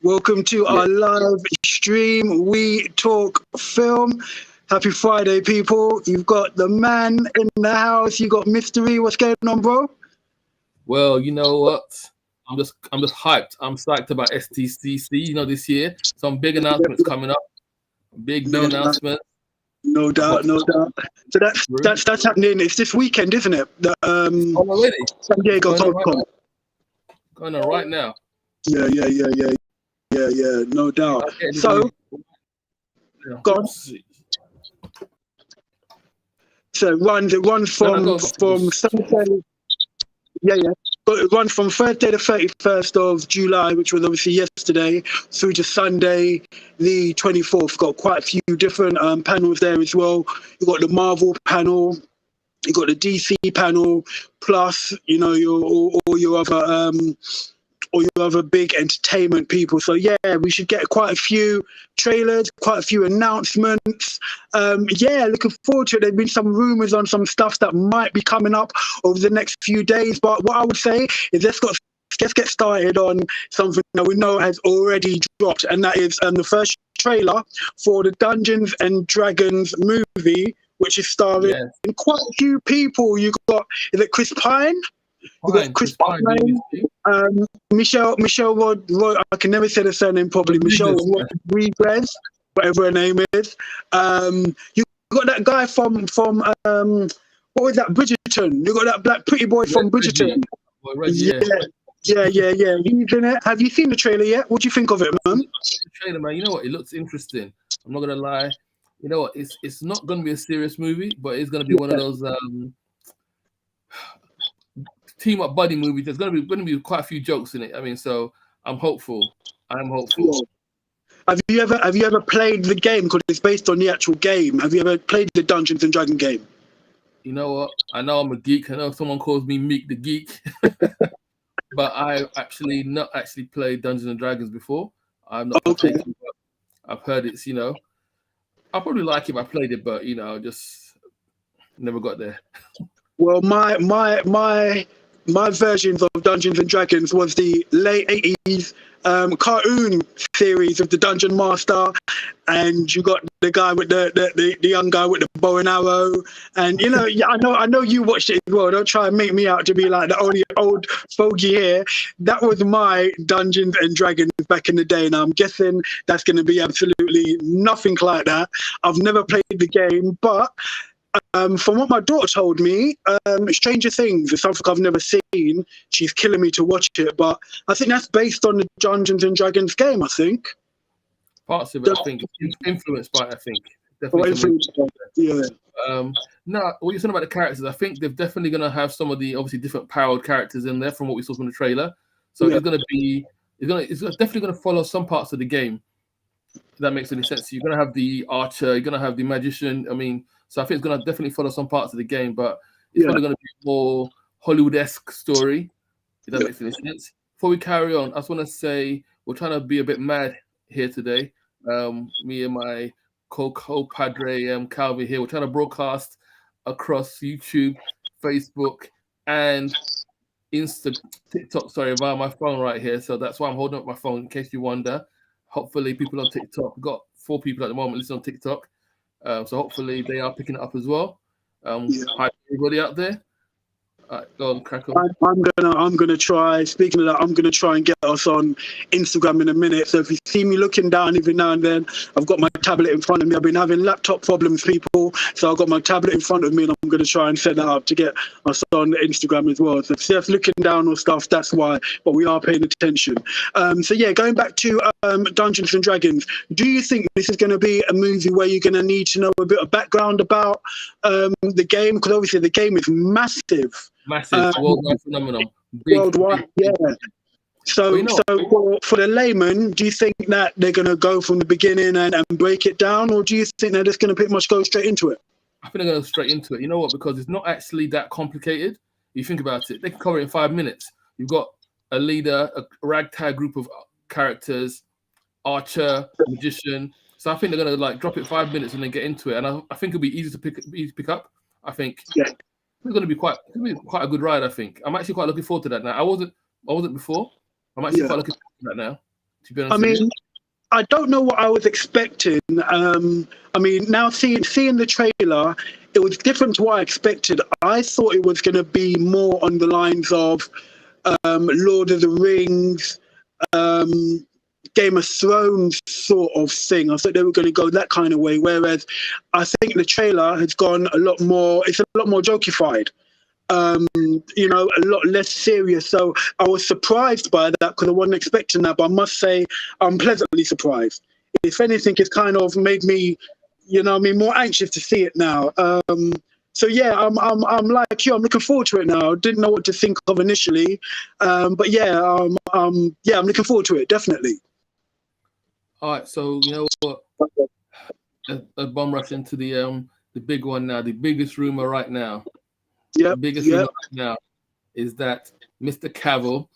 Welcome to our live stream. We talk film. Happy Friday, people. You've got the man in the house. You got Mystery. What's going on, bro? Well, you know what? I'm just hyped. I'm psyched about SDCC, this year. Some big announcements coming up. Big announcement. No doubt. So that's happening. It's this weekend, isn't it? Already. San Diego Comic Con. Going on right now. Yeah. No doubt. So, go on. So it runs from Thursday. It runs from Thursday the 31st of July, which was obviously yesterday, through to Sunday the 24th. Got quite a few different panels there as well. You got the Marvel panel, you got the DC panel, plus all your other big entertainment people. So we should get quite a few trailers, quite a few announcements. Looking forward to it. There've been some rumors on some stuff that might be coming up over the next few days. But what I would say is let's get started on something that we know has already dropped, and that is the first trailer for the Dungeons and Dragons movie, which is starring quite a few people. You got, is it Chris Pine? You got Chris Pine, Michelle Roy, I can never say the surname properly. Michelle Rodriguez, whatever her name is. You got that guy from what was that, Bridgerton? You got that black pretty boy from Bridgerton. Yeah. He's in it. Have you seen the trailer yet? What do you think of it, man? The trailer, man. You know what? It looks interesting. I'm not gonna lie. You know what? It's not gonna be a serious movie, but it's gonna be one of those team up buddy movies. There's going to be quite a few jokes in it. I mean, so I'm hopeful. I'm hopeful. Have you ever played the game? Because it's based on the actual game. Have you ever played the Dungeons and Dragons game? You know what? I know I'm a geek. I know someone calls me Meek the Geek, but I actually not played Dungeons and Dragons before. I'm not. Okay. I've heard it's. I'll probably like it if I played it, but just never got there. Well, my versions of Dungeons and Dragons was the late 80s cartoon series of the Dungeon Master, and you got the guy with the young guy with the bow and arrow, and I know you watched it as well. Don't try and make me out to be like the only old fogey here. That was my Dungeons and Dragons back in the day, and I'm guessing that's going to be absolutely nothing like that. I've never played the game, but from what my daughter told me, Stranger Things is something I've never seen. She's killing me to watch it, but I think that's based on the Dungeons and Dragons game, I think. Parts of it, I think. It's influenced by it, I think. Definitely. No, what you're saying about the characters, I think they're definitely going to have some of the, obviously, different powered characters in there from what we saw from the trailer. So it's definitely going to follow some parts of the game. If that makes any sense. You're going to have the archer, you're going to have the magician. I mean, so I think it's going to definitely follow some parts of the game, but it's probably going to be a more Hollywood-esque story, if that makes any sense. Before we carry on, I just want to say we're trying to be a bit mad here today. Me and my co-padre, Cavill here, we're trying to broadcast across YouTube, Facebook, and TikTok, via my phone right here. So that's why I'm holding up my phone, in case you wonder. Hopefully people on TikTok, we've got 4 people at the moment listening on TikTok. So hopefully they are picking it up as well. Hi, everybody out there. Go on, crack on. I'm gonna try. Speaking of that, I'm gonna try and get us on Instagram in a minute. So if you see me looking down every now and then, I've got my tablet in front of me. I've been having laptop problems, people. So I've got my tablet in front of me, and I'm gonna try and set that up to get us on Instagram as well. So if you're looking down or stuff, that's why. But we are paying attention. Going back to Dungeons and Dragons, do you think this is going to be a movie where you're going to need to know a bit of background about the game? Because obviously the game is massive. Worldwide phenomenon. Worldwide, yeah. So for the layman, do you think that they're going to go from the beginning and break it down, or do you think they're just going to pretty much go straight into it? I think they're going to go straight into it. You know what? Because it's not actually that complicated. You think about it, they can cover it in 5 minutes. You've got a leader, a ragtag group of characters, archer, magician. So I think they're going to drop it 5 minutes and then get into it. And I think it'll be easy to pick up. I think it's going to be quite a good ride. I think I'm actually quite looking forward to that now. I wasn't before. I'm actually quite looking forward to that now. To be honest with you. I don't know what I was expecting. Now seeing the trailer, it was different to what I expected. I thought it was going to be more on the lines of Lord of the Rings, Game of Thrones sort of thing. I thought they were going to go that kind of way. Whereas I think the trailer has gone a lot more. It's a lot more jokified. A lot less serious. So I was surprised by that because I wasn't expecting that. But I must say, I'm pleasantly surprised. If anything, it's kind of made me, more anxious to see it now. So yeah, I'm like you. I'm looking forward to it now. Didn't know what to think of initially, but yeah, I'm looking forward to it definitely. All right, so you know what? A bomb rush into the big one now. The biggest rumor right now. Yeah. The biggest rumor right now is that Mr. Cavill,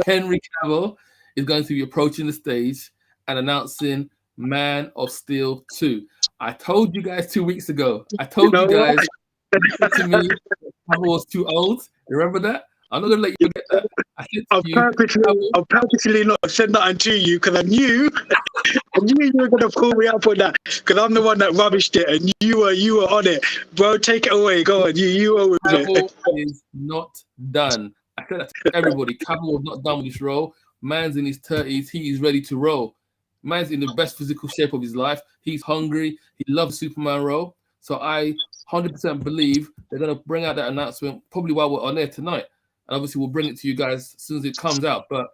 Henry Cavill, is going to be approaching the stage and announcing Man of Steel 2. I told you guys 2 weeks ago. I told you guys to me Cavill was too old. Remember that? I'm not gonna let you forget that. I'll purposely not send that to you because I knew you were gonna pull me up on that because I'm the one that rubbished it and you were on it, bro. Take it away. Go on. You were with Cavill is not done. I said that to everybody. Cavill was not done with this role. Man's in his 30s. He is ready to roll. Man's in the best physical shape of his life. He's hungry. He loves the Superman role. So I 100% believe they're gonna bring out that announcement probably while we're on air tonight. And obviously, we'll bring it to you guys as soon as it comes out. But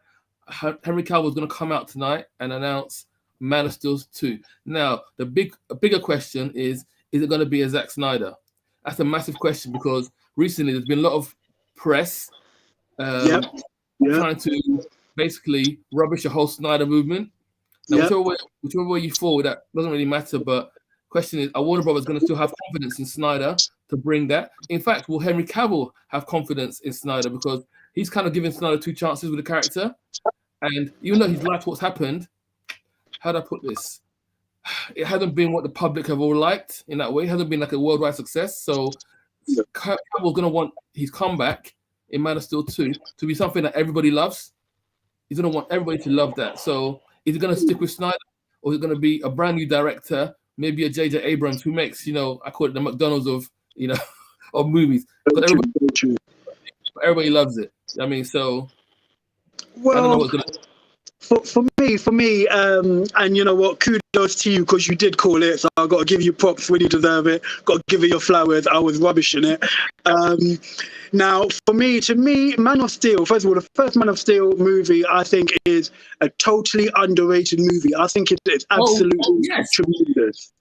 Henry Cavill is going to come out tonight and announce Man of Steel 2. Now, a bigger question is it going to be a Zack Snyder? That's a massive question because recently there's been a lot of press trying to basically rubbish the whole Snyder movement. Now, whichever way you fall, that doesn't really matter. But question is, are Warner Brothers going to still have confidence in Snyder to bring that? In fact, will Henry Cavill have confidence in Snyder because he's kind of given Snyder 2 chances with the character, and even though he's liked what's happened, how do I put this? It hasn't been what the public have all liked in that way. It hasn't been like a worldwide success. So Cavill's going to want his comeback in Man of Steel 2 to be something that everybody loves. He's going to want everybody to love that. So is he going to stick with Snyder, or is it going to be a brand new director? Maybe a J.J. Abrams who makes, I call it the McDonald's of, of movies. Everybody loves it. I mean, so I don't know what's going to... For me, and you know what, kudos to you because you did call it, so I've got to give you props when you deserve it. Got to give you your flowers. I was rubbishing it. Now, to me, Man of Steel, first of all, the first Man of Steel movie, I think is a totally underrated movie. I think it is absolutely tremendous.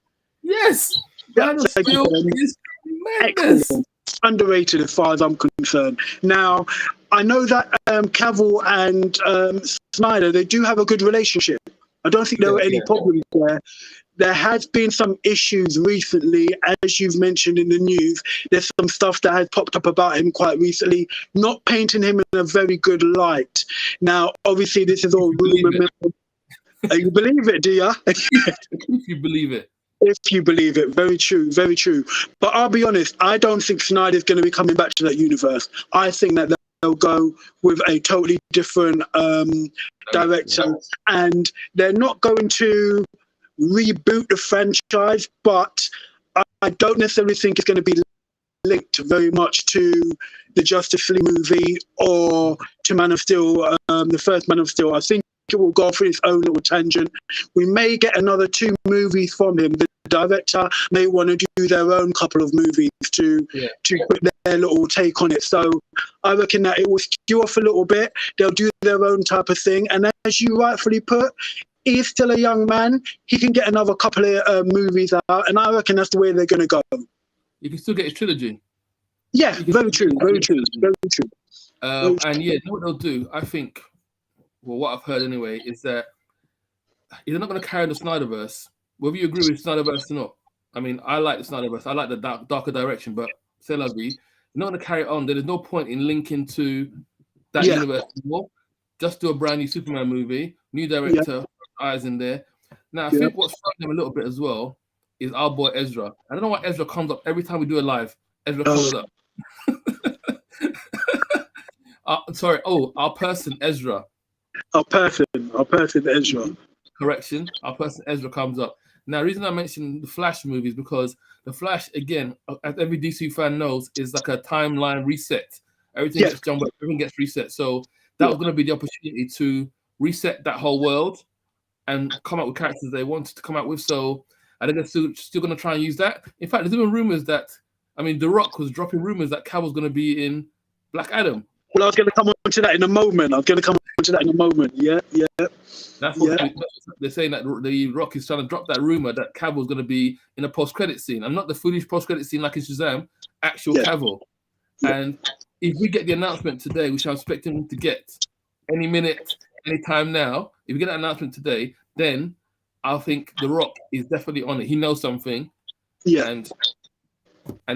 Yes, Man of Steel is tremendous. Underrated as far as I'm concerned. Now, I know that Cavill and Snyder, they do have a good relationship. I don't think there were any problems there. There has been some issues recently, as you've mentioned in the news. There's some stuff that has popped up about him quite recently, not painting him in a very good light. Now, obviously, this is all rumor. You believe it, do you? If you believe it. If you believe it. Very true, very true. But I'll be honest, I don't think Snyder's going to be coming back to that universe. I think that they'll go with a totally different director, and they're not going to reboot the franchise, but I don't necessarily think it's going to be linked very much to the Justice League movie or to Man of Steel, the first Man of Steel. I think it will go for its own little tangent. We may get another 2 movies from him. The director may want to do their own couple of movies to put their little take on it. So I reckon that it will skew off a little bit. They'll do their own type of thing. And as you rightfully put, he's still a young man. He can get another couple of movies out. And I reckon that's the way they're going to go. You can still get his trilogy. Yeah, very true, very true, very true. And yeah, you know what they'll do? I think, well, what I've heard anyway, is that they're not going to carry the Snyderverse. Whether you agree with Snyderverse or not, I mean, I like the Snyderverse. I like the darker direction, but c'est la vie. You're not going to carry it on. There is no point in linking to that universe anymore. Just do a brand new Superman movie, new director, eyes in there. Now, I think what's thrown them a little bit as well is our boy Ezra. I don't know why Ezra comes up every time we do a live. Ezra comes up. Our person Ezra. Our person Ezra. Correction, our person Ezra comes up. Now, the reason I mentioned the Flash movie is because the Flash, again, as every DC fan knows, is like a timeline reset. Everything gets done, everything gets reset. So that was going to be the opportunity to reset that whole world and come out with characters they wanted to come out with. So I think they're still going to try and use that. In fact, there's even rumors that, The Rock was dropping rumors that Cavill's going to be in Black Adam. Well, I was going to come on to that in a moment. Yeah. That's what they're saying, that the Rock is trying to drop that rumor that Cavill's going to be in a post-credit scene. And not the foolish post-credit scene like in Shazam, actual Cavill. And if we get the announcement today, which I'm expecting to get any minute, any time now, if we get that announcement today, then I think The Rock is definitely on it. He knows something. Yeah. And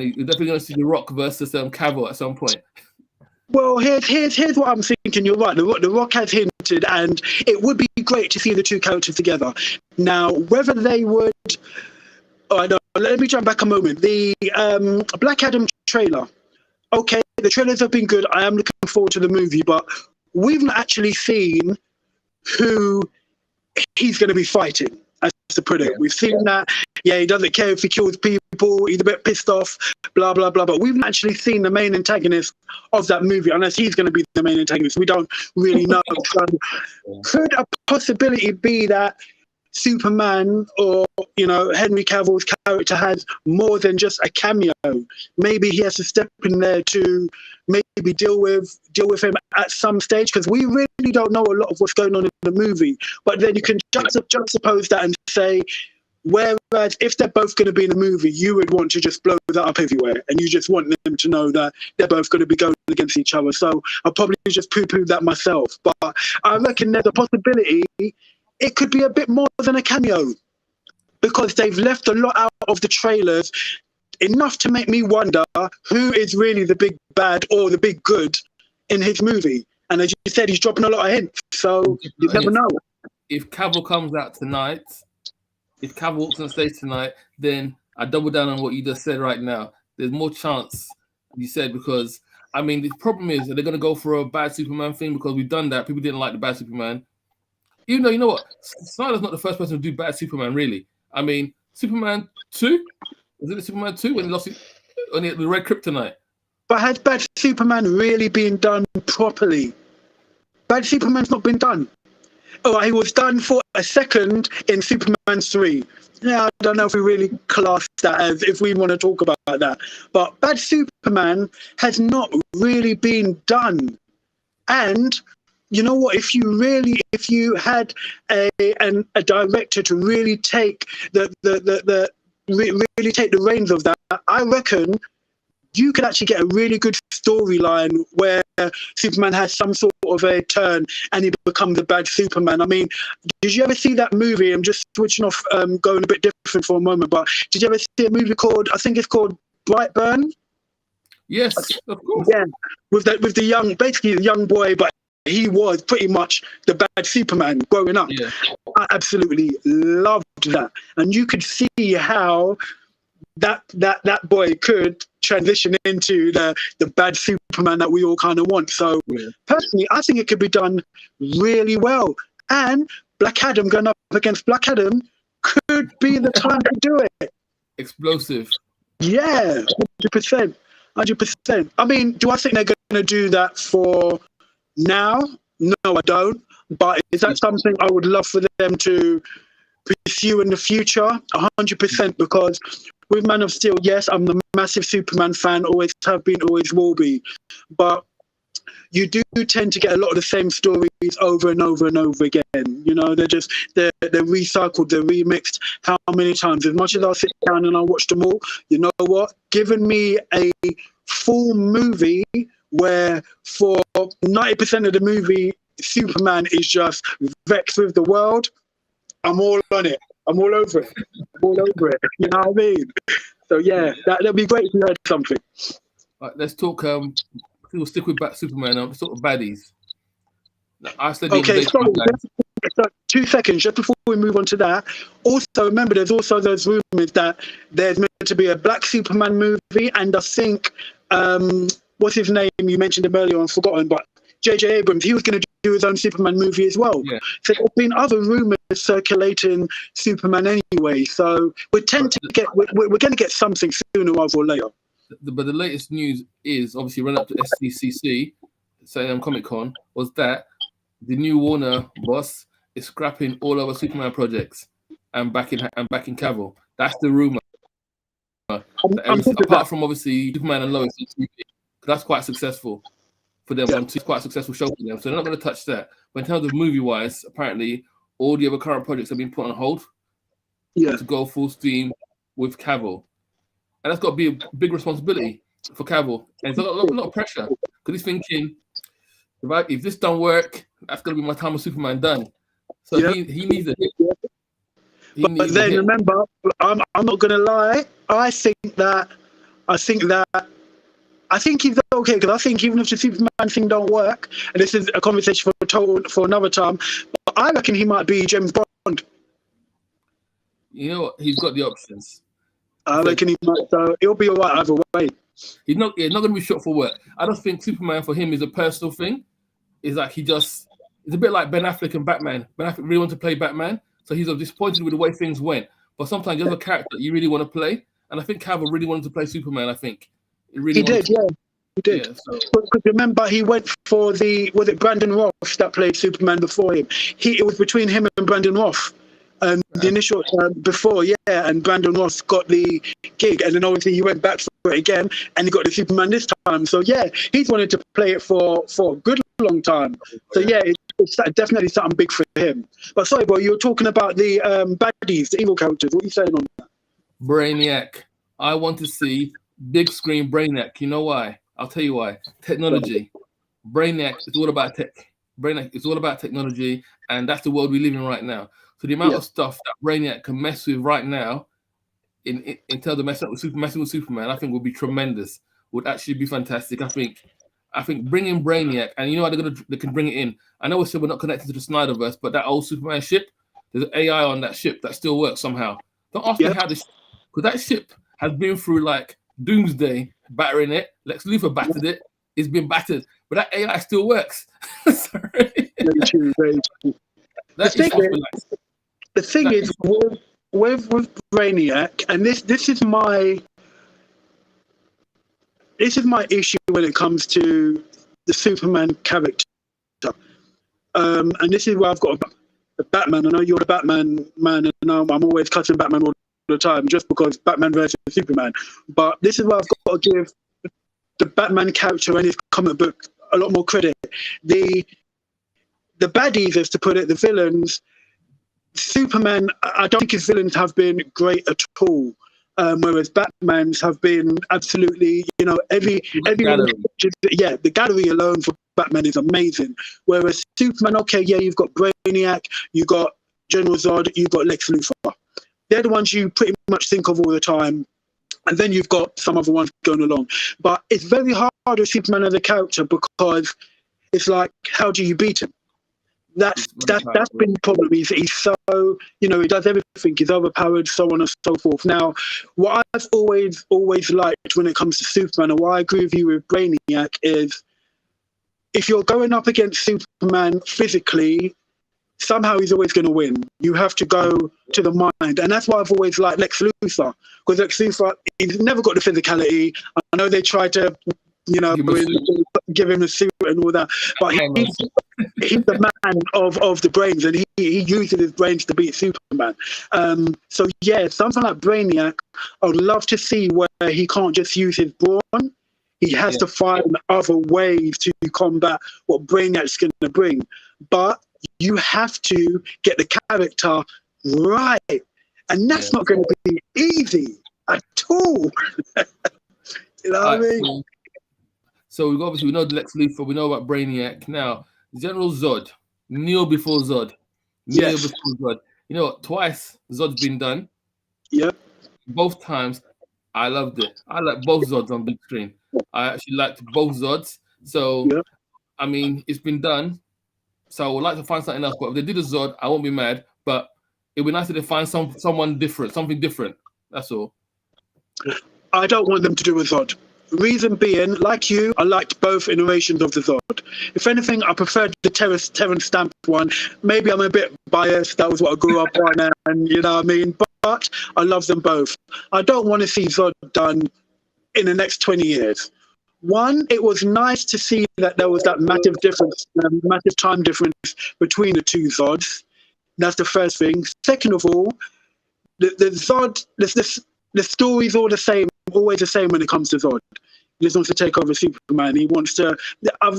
he's definitely going to see The Rock versus Cavill at some point. Well, here's what I'm thinking. You're right. The Rock has hinted, and it would be great to see the two characters together. Now, whether they would... Oh, no, let me jump back a moment. The Black Adam trailer. Okay, the trailers have been good. I am looking forward to the movie, but we've not actually seen who he's going to be fighting, as to put it. We've seen that, he doesn't care if he kills people, he's a bit pissed off, blah, blah, blah. But we've not actually seen the main antagonist of that movie, unless he's going to be the main antagonist. We don't really know. So could a possibility be that Superman or, Henry Cavill's character has more than just a cameo? Maybe he has to step in there to maybe deal with him at some stage, because we really don't know a lot of what's going on in the movie. But then you can juxtapose that and say, whereas if they're both going to be in the movie, you would want to just blow that up everywhere, and you just want them to know that they're both going to be going against each other. So I'll probably just poo-poo that myself. But I reckon there's a possibility it could be a bit more than a cameo, because they've left a lot out of the trailers, enough to make me wonder who is really the big bad or the big good in his movie. And as you said, he's dropping a lot of hints, so you never know. If Cavill comes out tonight, if Cavill walks on stage tonight, then I double down on what you just said right now. There's more chance, you said, because, the problem is that they're going to go for a bad Superman thing, because we've done that. People didn't like the bad Superman. Even though, you know what? Snyder's not the first person to do bad Superman, really. Superman 2? Was it Superman 2 when he lost it on the red kryptonite? But has bad Superman really been done properly? Bad Superman's not been done. Oh, he was done for a second in Superman 3. Yeah, I don't know if we really class that as, if we want to talk about that. But bad Superman has not really been done. And you know what? If you had a director to really take really take the reins of that, I reckon you could actually get a really good storyline where Superman has some sort of a turn and he becomes a bad Superman. Did you ever see that movie? I'm just switching off, going a bit different for a moment, but did you ever see a movie called, I think it's called Brightburn? Yes, of course. Yeah, with the young boy, but he was pretty much the bad Superman growing up. Yeah. I absolutely loved that. And you could see how that boy could transition into the bad Superman that we all kind of want. So personally, I think it could be done really well. And Black Adam going up against Black Adam could be the time to do it. Explosive. Yeah, 100%. 100%. Do I think they're going to do that for now? No, I don't. But is that something I would love for them to pursue in the future? 100%, because with Man of Steel, yes, I'm the massive Superman fan, always have been, always will be. But you do tend to get a lot of the same stories over and over and over again. They're recycled, they're remixed how many times? As much as I'll sit down and I'll watch them all, you know what? Giving me a full movie where for 90% of the movie, Superman is just vexed with the world, I'm all on it. I'm all over it. You know what I mean? So yeah, that'd be great if you heard something. Right, let's talk. We'll stick with Superman. Let's talk baddies. Okay, sorry. 2 seconds just before we move on to that. Also, remember, there's also those rumors that there's meant to be a Black Superman movie, and I think what's his name? You mentioned him earlier, I've forgotten, but J.J. Abrams, he was going to do his own Superman movie as well. Yeah. So there's been other rumors circulating Superman anyway. So we're going to get something sooner rather or later. But the latest news is obviously run up to SDCC, saying Comic Con, was that the new Warner boss is scrapping all other Superman projects and backing Cavill. That's the rumor. Apart from obviously Superman and Lois, that's quite successful for them. Yeah. It's quite a successful show for them, so they're not going to touch that. But in terms of movie-wise, apparently all the other current projects have been put on hold. Yeah. To go full steam with Cavill, and that's got to be a big responsibility for Cavill, and there's a lot of pressure because he's thinking, if this don't work, that's going to be my time of Superman done. So he needs a hit. But then remember, I'm not going to lie. I think he's okay, because I think even if the Superman thing don't work, and this is a conversation for another time, but I reckon he might be James Bond. You know what? He's got the options. I reckon he might. So it'll be all right either way. He's not going to be shot for work. I don't think Superman for him is a personal thing. It's like it's a bit like Ben Affleck and Batman. Ben Affleck really wanted to play Batman, so he's disappointed with the way things went. But sometimes you have a character that you really want to play, and I think Cavill really wanted to play Superman. I think he did. He did. Yeah, so. Because remember, he went for was it Brandon Roth that played Superman before him? It was between him and Brandon Roth. The initial before, and Brandon Roth got the gig, and then obviously he went back for it again, and he got the Superman this time. So he's wanted to play it for a good long time. So it's definitely something big for him. But sorry, bro, you were talking about the baddies, the evil characters. What are you saying on that? Brainiac. I want to see big screen Brainiac. You know why? I'll tell you why. Technology. Brainiac is all about tech. Brainiac is all about technology, and that's the world we live in right now. So the amount of stuff that Brainiac can mess with right now, in terms of messing with Superman, I think would be tremendous. Would actually be fantastic. I think bringing Brainiac, and you know how they can bring it in. I know we said we're not connected to the Snyderverse, but that old Superman ship, there's an AI on that ship that still works somehow. Don't ask me how this, because that ship has been through like Doomsday battering it. Lex Luthor battered it. It's been battered, but that AI still works. Sorry. Very true. The thing is, with Brainiac, and this is my issue when it comes to the Superman character, and this is where I've got a Batman. I know you're the Batman man, and I'm always cutting Batman all the time just because Batman versus Superman. But this is where I've got to give the Batman character and his comic book a lot more credit. The baddies, as to put it, the villains. Superman, I don't think his villains have been great at all, whereas Batman's have been absolutely, the gallery alone for Batman is amazing. Whereas Superman, you've got Brainiac, you've got General Zod, you've got Lex Luthor. They're the ones you pretty much think of all the time. And then you've got some other ones going along. But it's very hard with Superman as a character because it's like, how do you beat him? That's been the problem. He's so, he does everything. He's overpowered, so on and so forth. Now, what I've always liked when it comes to Superman, and why I agree with you with Brainiac, is if you're going up against Superman physically, somehow he's always going to win. You have to go to the mind. And that's why I've always liked Lex Luthor. Because Lex Luthor, he's never got the physicality. I know they tried to, give him a suit and all that. But he's the man of the brains, and he uses his brains to beat Superman. Something like Brainiac, I would love to see where he can't just use his brawn. He has to find other ways to combat what Brainiac's going to bring. But you have to get the character right. And that's not going to be easy at all. You know what I mean? So we know Lex Luthor, we know about Brainiac. Now, General Zod, kneel before Zod. Kneel before Zod. You know what? Twice Zod's been done. Yep. Both times, I loved it. I like both Zods on big screen. I actually liked both Zods. So, I mean, it's been done. So I would like to find something else. But if they did a Zod, I won't be mad. But it would be nice if they find someone different, something different. That's all. I don't want them to do a Zod. Reason being, like you, I liked both iterations of the Zod. If anything, I preferred the Terrence Stamp one. Maybe I'm a bit biased. That was what I grew up on, and you know what I mean? But I love them both. I don't want to see Zod done in the next 20 years. One, it was nice to see that there was that massive difference, massive time difference between the two Zods. That's the first thing. Second of all, the Zod, the story's all the same, always the same when it comes to Zod. He just wants to take over Superman. He wants to.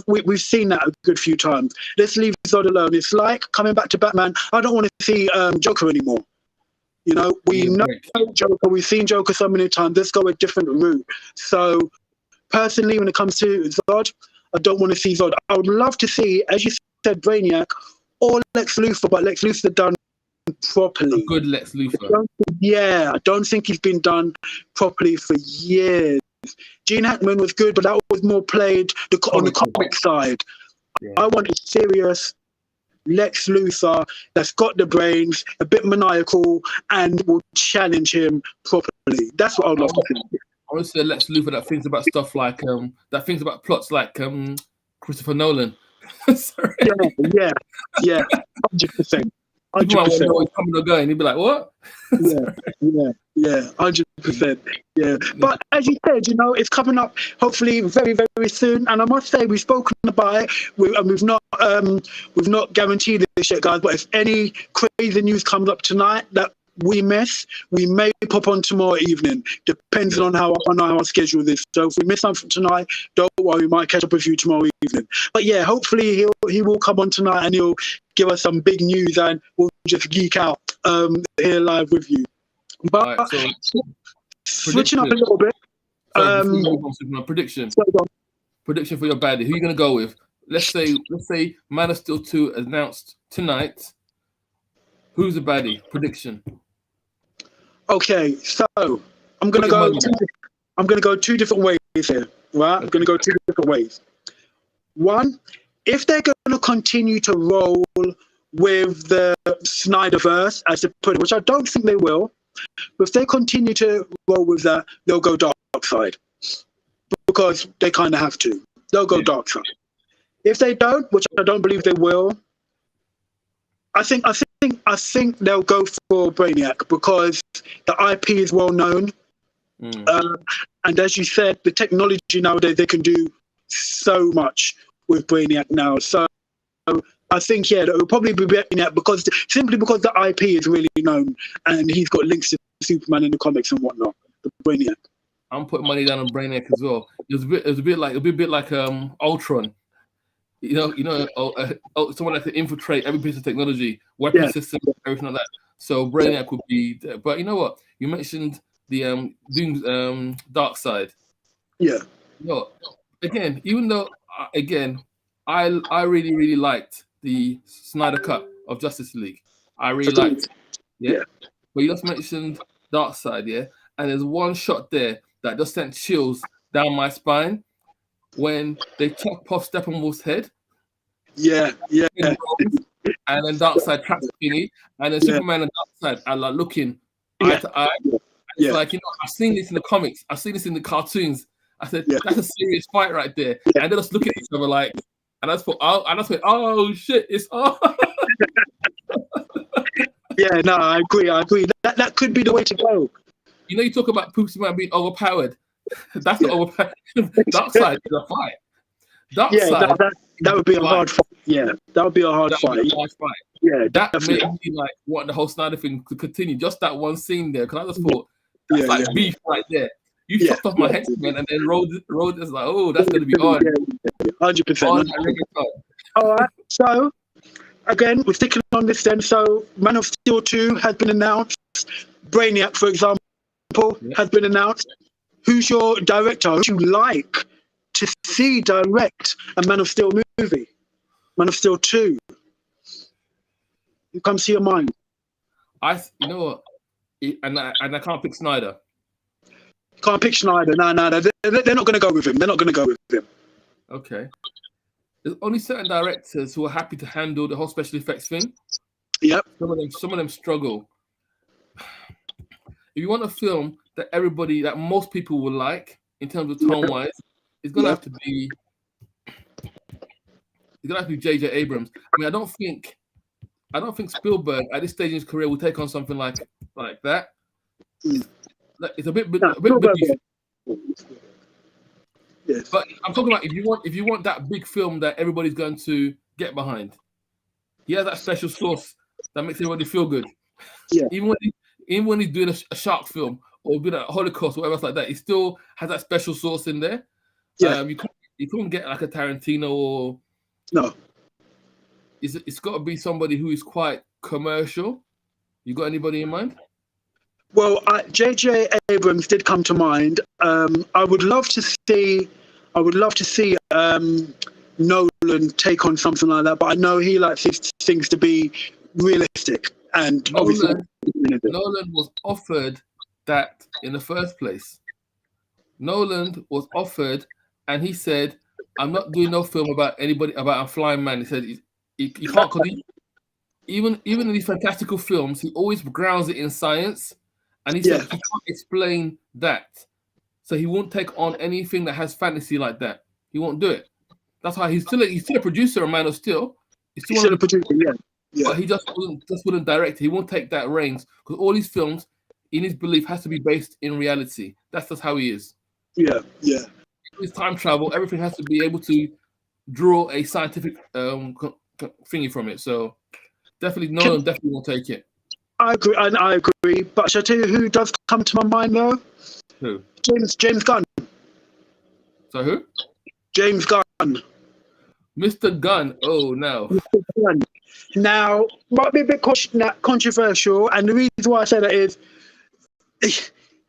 We've seen that a good few times. Let's leave Zod alone. It's like coming back to Batman. I don't want to see Joker anymore. You know, we know Joker. We've seen Joker so many times. Let's go a different route. So, personally, when it comes to Zod, I don't want to see Zod. I would love to see, as you said, Brainiac or Lex Luthor, but Lex Luthor done properly. A good Lex Luthor. I don't think he's been done properly for years. Gene Hackman was good, but that was more played on the comic side. Yeah. I want a serious Lex Luthor that's got the brains, a bit maniacal, and will challenge him properly. That's what I would love to see. I want to see a Lex Luthor that thinks about stuff like that thinks about plots like Christopher Nolan. Sorry. Yeah, 100%. 100%. Know he's coming or going. He'd be like, "What?" yeah, 100%. Yeah, but as you said, you know, it's coming up hopefully very, very soon. And I must say, we've spoken about it, and we've not guaranteed this yet, guys. But if any crazy news comes up tonight that we miss, we may pop on tomorrow evening, depends on how our schedule is. So if we miss something tonight, don't worry, we might catch up with you tomorrow evening. But yeah, hopefully he will come on tonight and he'll give us some big news and we'll just geek out here live with you. But right, so switching up a little bit. Prediction for your baddie. Who are you gonna go with? Let's say Man of Steel 2 announced tonight. Who's the baddie? Prediction. Okay, so I'm gonna go two different ways here, right? I'm gonna go two different ways. One, if they're gonna continue to roll with the Snyderverse, as they put it, which I don't think they will, but if they continue to roll with that, they'll go dark side because they kind of have to. They'll go dark side. If they don't, which I don't believe they will, I think they'll go for Brainiac because the IP is well known, and as you said, the technology nowadays they can do so much with Brainiac now. So I think it will probably be Brainiac because the IP is really known and he's got links to Superman in the comics and whatnot. The Brainiac. I'm putting money down on Brainiac as well. It'll be a bit like Ultron. You know, someone that can infiltrate every piece of technology, weapon systems, everything like that. So Brainiac would be there. But you know what? You mentioned the Doom Dark Side. Yeah. You know, again, even though I really, really liked the Snyder Cut of Justice League. I really liked it. Yeah. But you just mentioned Dark Side, yeah? And there's one shot there that just sent chills down my spine. When they chop off Steppenwolf's head, and then Darkseid traps the thingy, and then Superman and Darkseid are like looking eye to eye. It's like, you know, I've seen this in the comics, I've seen this in the cartoons. I said that's a serious fight right there, and they just look at each other like, and I just thought, oh shit, it's Yeah, no, I agree. That could be the way to go. You know, you talk about Superman being overpowered. That's not overpowered. Darkseid is a fight. Darkseid, that would be a hard fight. Yeah, that would be a hard fight. Yeah, that made me like want the whole Snyder thing to continue. Just that one scene there, because I just thought that's beef right there. You chopped off my head, man, and then rolled is like, oh, that's gonna be on. 100%. All right, so again, we're sticking on this then. So Man of Steel 2 has been announced. Brainiac, for example, has been announced. Who's your director? Who would you like to see direct a Man of Steel movie? Man of Steel 2. Who comes to your mind? You know what? And I can't pick Snyder. Can't pick Snyder. No. They're not going to go with him. Okay. There's only certain directors who are happy to handle the whole special effects thing. Yep. Some of them struggle. If you want a film that most people will like, in terms of tone wise, it's gonna have to be. It's gonna have to be J.J. Abrams. I mean, I don't think Spielberg at this stage in his career will take on something like that. It's a bit beneath. Yes. But I'm talking about if you want that big film that everybody's going to get behind, he has that special sauce that makes everybody feel good. Yeah. Even when he's doing a shark film or doing a Holocaust or whatever else like that, he still has that special sauce in there. Yeah. You couldn't get like a Tarantino or no. It's got to be somebody who is quite commercial. You got anybody in mind? Well, J.J. Abrams did come to mind. I would love to see Nolan take on something like that, but I know he likes his things to be realistic. And Nolan was offered that in the first place. Nolan was offered, and he said, "I'm not doing no film about anybody about a flying man." He said he can't, because even in these fantastical films, he always grounds it in science. And he said he can't explain that. So he won't take on anything that has fantasy like that. He won't do it. That's why he's still a producer of Man of Steel. He's still a producer, yeah. But he just wouldn't direct. He won't take that reins. Because all these films, in his belief, has to be based in reality. That's just how he is. Yeah. His time travel, everything has to be able to draw a scientific thingy from it. So definitely won't take it. I agree. But shall I tell you who does come to my mind though? Who? James Gunn. So who? James Gunn. Mr. Gunn. Oh no. Mr. Gunn. Now, might be a bit controversial, and the reason why I say that is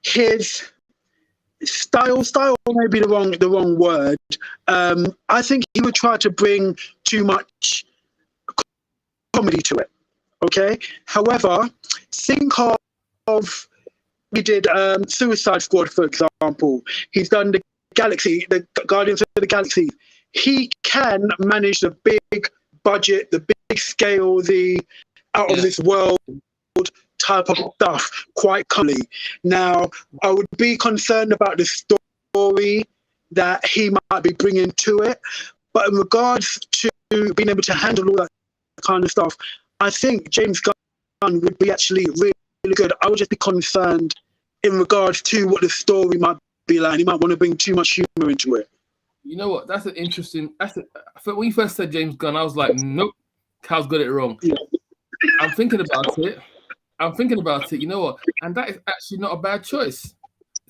his style may be the wrong word. I think he would try to bring too much comedy to it. Okay. However, think of he did Suicide Squad, for example. He's done the Guardians of the Galaxy. He can manage the big budget, the big scale, the out of this world type of stuff quite calmly. Now, I would be concerned about the story that he might be bringing to it, but in regards to being able to handle all that kind of stuff, I think James Gunn would be actually really, really good. I would just be concerned in regards to what the story might be like. He might want to bring too much humor into it. You know what? That's an interesting. When you first said James Gunn, I was like, nope, Cal's got it wrong. Yeah. I'm thinking about it. You know what? And that is actually not a bad choice.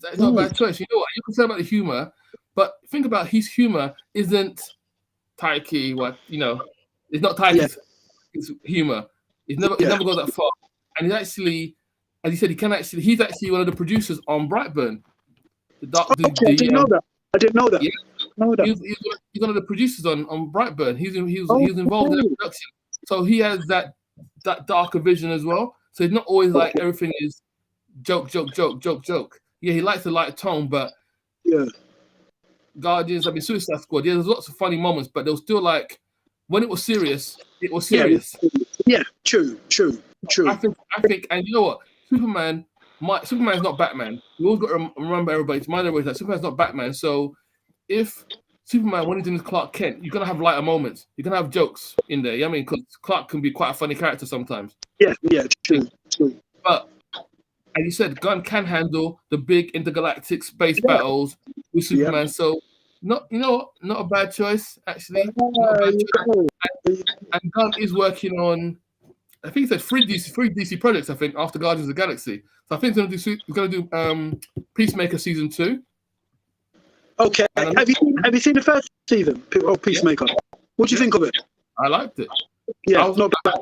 It's not a bad choice. You know what? You're concerned about the humor, but think about his humor isn't Taiki. It's not Taiki's. Yeah. His humor. It never goes that far. And he's actually, as you said, he's actually one of the producers on Brightburn. I didn't know that. Yeah. He's one of the producers on Brightburn. He's involved in the production. So he has that darker vision as well. So it's not always like everything is joke. Yeah, he likes the light tone, but Guardians, Suicide Squad, there's lots of funny moments, but there was still like, when it was serious, it was serious. Yeah, true. I think, and you know what? Superman's not Batman. You always got to remember everybody. Mind everybody that Superman's not Batman. So if Superman, when he's in his Clark Kent, you're gonna have lighter moments. You're gonna have jokes in there. You know what I mean? Because Clark can be quite a funny character sometimes. Yeah, true. But as you said, Gunn can handle the big intergalactic space battles with Superman. So not a bad choice, actually. Not a bad choice. And Gunn is working on, I think he said three DC projects, I think, after Guardians of the Galaxy. So I think he's gonna do Peacemaker season 2. Okay. Have you seen the first season of Peacemaker? Yeah. What do you think of it? I liked it. Yeah, not bad.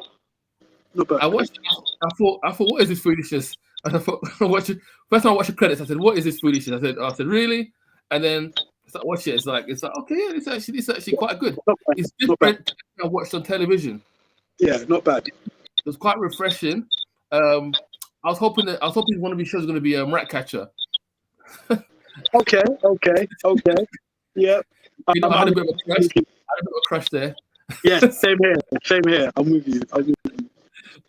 I watched it. I thought, what is this foolishness? And I thought, first time I watched the credits, I said, what is this foolishness? I said, really? And then I started watching it. It's like, okay, yeah, it's actually quite good. It's different than I watched on television. Yeah, not bad. It was quite refreshing. I was hoping one of these shows was going to be a Ratcatcher. Okay. Yeah. I had a bit of a crush there. Yeah, same here. I'm with you.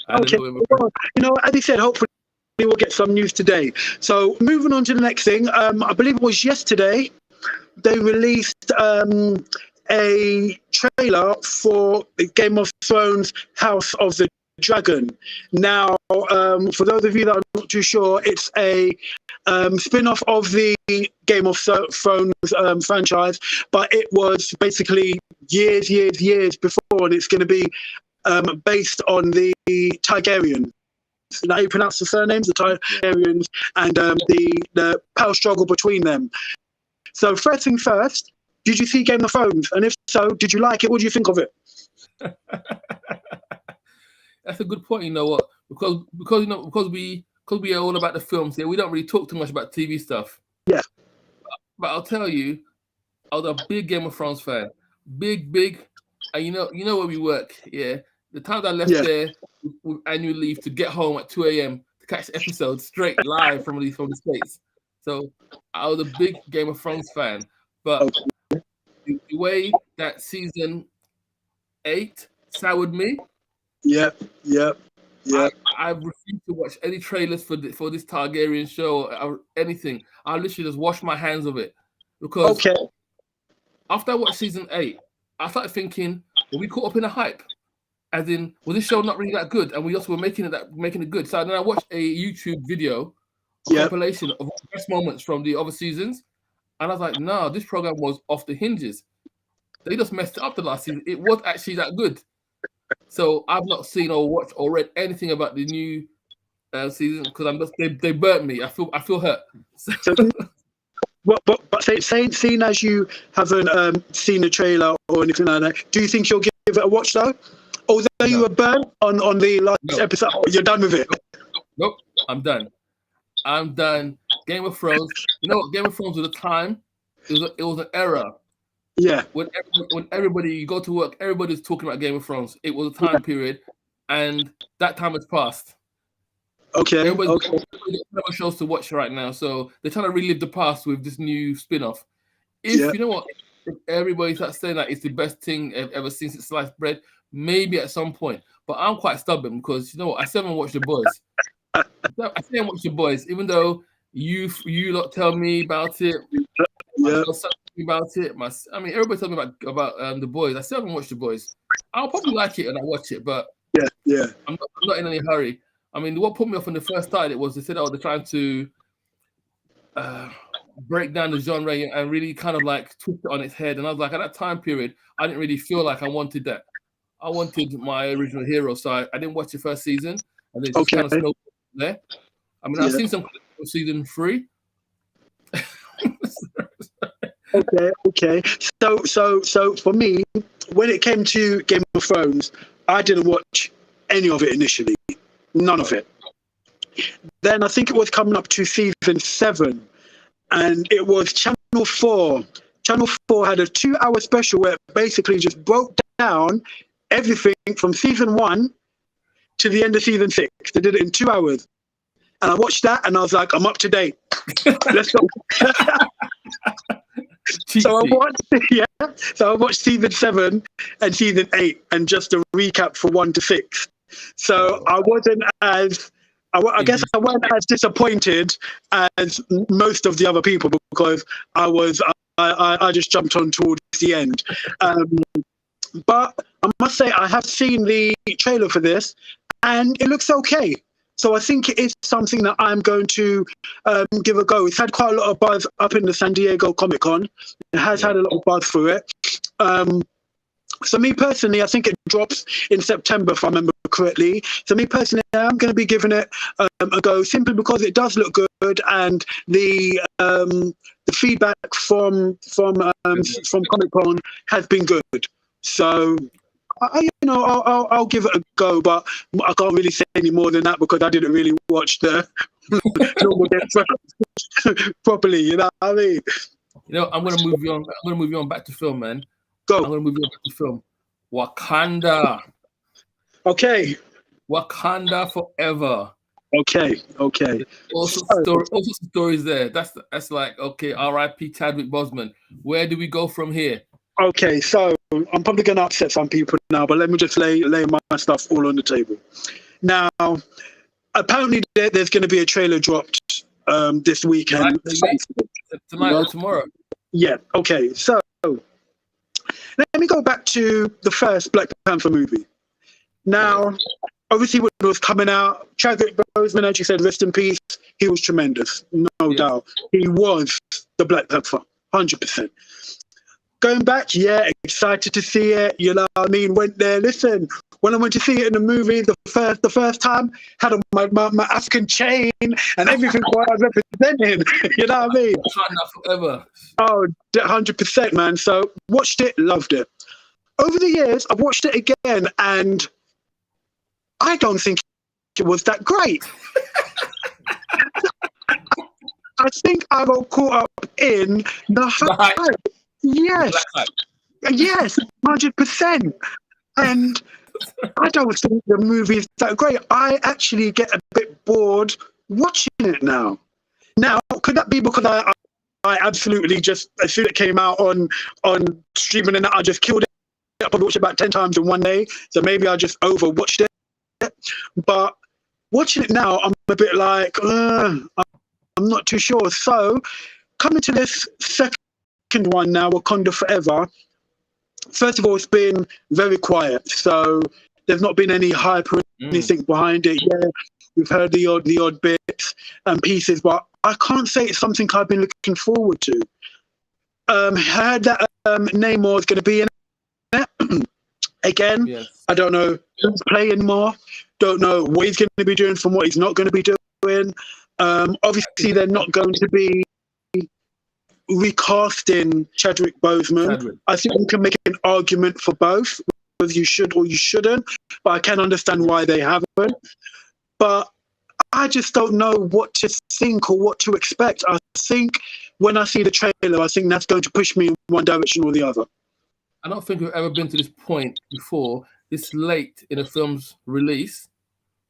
Okay. Well, as you said, hopefully we'll get some news today. So moving on to the next thing, I believe it was yesterday, they released a trailer for Game of Thrones House of the Dragon. Now, for those of you that are not too sure, it's a spin-off of the Game of Thrones franchise, but it was basically years before, and it's going to be based on the Targaryens. Is that how you pronounce the surnames? The Targaryens, and the power struggle between them. So first thing first, did you see Game of Thrones? And if so, did you like it? What do you think of it? That's a good point. You know what? Because we are all about the films here. We don't really talk too much about TV stuff. Yeah. But I'll tell you, I was a big Game of Thrones fan. Big. And you know where we work. Yeah. The times I left there with annual leave to get home at 2 a.m. to catch the episode straight live from the States. So I was a big Game of Thrones fan. But the way that season 8 soured me. Yep. I refuse to watch any trailers for this Targaryen show or anything. I literally just wash my hands of it. Because after I watched season 8, I started thinking, were we caught up in a hype? As in, was this show not really that good? And we also were making it good. So then I watched a YouTube video, compilation of the best moments from the other seasons. And I was like, no, this program was off the hinges. They just messed it up the last season. It was actually that good. So I've not seen or watched or read anything about the new season because they burnt me. I feel hurt. But seeing as you haven't seen the trailer or anything like that, do you think you'll give it a watch though? Although you were burnt on the last episode, you're done with it. Nope, I'm done. Game of Thrones. You know what? Game of Thrones at the time, it was an era. Yeah. When everybody, you go to work, everybody's talking about Game of Thrones. It was a time period, and that time has passed. Everybody's got shows to watch right now, so they're trying to relive the past with this new spin-off. You know what, if everybody starts saying that it's the best thing I've ever seen since sliced bread, maybe at some point. But I'm quite stubborn because you know what, I still haven't watched The Boys. I still haven't watched The Boys, even though you lot tell me about it. About it. Everybody told me about The Boys. I still haven't watched The Boys. I'll probably like it and I watch it, but I'm not in any hurry. What put me off when they first started it was they said, they're trying to break down the genre and really kind of like twist it on its head. And I was like, at that time period, I didn't really feel like I wanted that. I wanted my original hero, so I didn't watch the first season, and they just kind of snowballed there. I've seen some season 3. Okay. So for me, when it came to Game of Thrones, I didn't watch any of it initially. None of it. Then I think it was coming up to season 7, and it was Channel 4. Channel 4 had a 2-hour special where it basically just broke down everything from season 1 to the end of season 6. They did it in 2 hours. And I watched that and I was like, I'm up to date. Let's go. So I watched season 7 and season 8 and just a recap for 1 to 6. So I wasn't as, I guess I wasn't as disappointed as most of the other people because I just jumped on towards the end. But I must say I have seen the trailer for this and it looks okay. So I think it is something that I'm going to give a go. It's had quite a lot of buzz up in the San Diego Comic-Con. It has had a lot of buzz for it. So me personally, I think it drops in September, if I remember correctly. So me personally, I'm going to be giving it a go simply because it does look good and the feedback from Comic-Con has been good. So I'll give it a go, but I can't really say any more than that because I didn't really watch the normal properly. You know what I mean? I'm gonna move you on. I'm gonna move you on back to film, man. Go. I'm gonna move you on back to film. Wakanda. Okay. Wakanda forever. Okay. All sorts of stories there. That's like okay. R.I.P. Chadwick Boseman. Where do we go from here? Okay, so I'm probably going to upset some people now, but let me just lay my stuff all on the table. Now, apparently there's going to be a trailer dropped this weekend. Tonight or tomorrow. Yeah. Okay. So let me go back to the first Black Panther movie. Now, obviously, when it was coming out, Chadwick Boseman, as you said, rest in peace. He was tremendous, no doubt. He was the Black Panther, 100%. Going back, excited to see it. You know what I mean? Went there. Listen, when I went to see it in the movie the first time, had on my African chain and everything what I was representing. You know what I mean? Forever. Oh, 100%, man. So watched it, loved it. Over the years, I've watched it again, and I don't think it was that great. I think I got caught up in the hype. Yes, 100%. And I don't think the movie is that great. I actually get a bit bored watching it now. Now, could that be because I absolutely just, as soon as it came out on streaming and I just killed it? I probably watched it about 10 times in one day, so maybe I just overwatched it. But watching it now, I'm a bit like, I'm not too sure. So, coming to this second one now, Wakanda Forever, first of all, it's been very quiet. So, there's not been any hype or anything behind it. Yeah, we've heard the odd bits and pieces, but I can't say it's something I've been looking forward to. Heard that Namor is going to be in it. Again, I don't know who's playing more. Don't know what he's going to be doing from what he's not going to be doing. Obviously, they're not going to be recasting Chadwick Boseman. I think we can make an argument for both, whether you should or you shouldn't, but I can understand why they haven't. But I just don't know what to think or what to expect. I think when I see the trailer, I think that's going to push me in one direction or the other. I don't think we've ever been to this point before, this late in a film's release,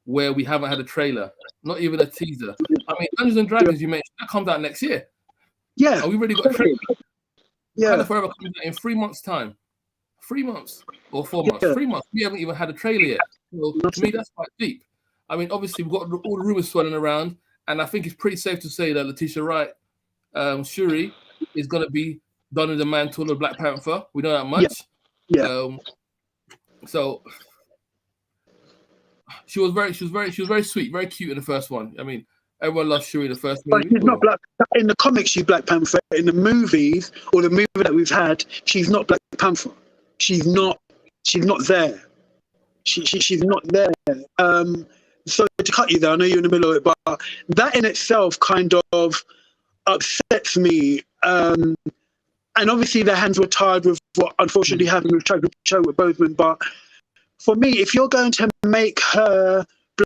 where we haven't had a trailer, not even a teaser. I mean, Dungeons and Dragons, you mentioned, that comes out next year. Yeah. We already got a trailer. Yeah. Wakanda Forever comes out in 3 months' time. 3 months or 4 months. 3 months. We haven't even had a trailer yet. So to me, that's quite deep. I mean, obviously, we've got all the rumors swirling around, and I think it's pretty safe to say that Letitia Wright, Shuri, is going to be donning the mantle of Black Panther. We know that much. Yeah. So she was very sweet, very cute in the first one. I mean, everyone loves Shuri in the first movie. But she's not Black. In the comics, she's Black Panther. In the movies or the movie that we've had, she's not Black Panther. She's not there. She's not there. So to cut you there, I know you're in the middle of it, but that in itself kind of upsets me. And obviously their hands were tied with what unfortunately happened with Chadwick Boseman. But for me, if you're going to make her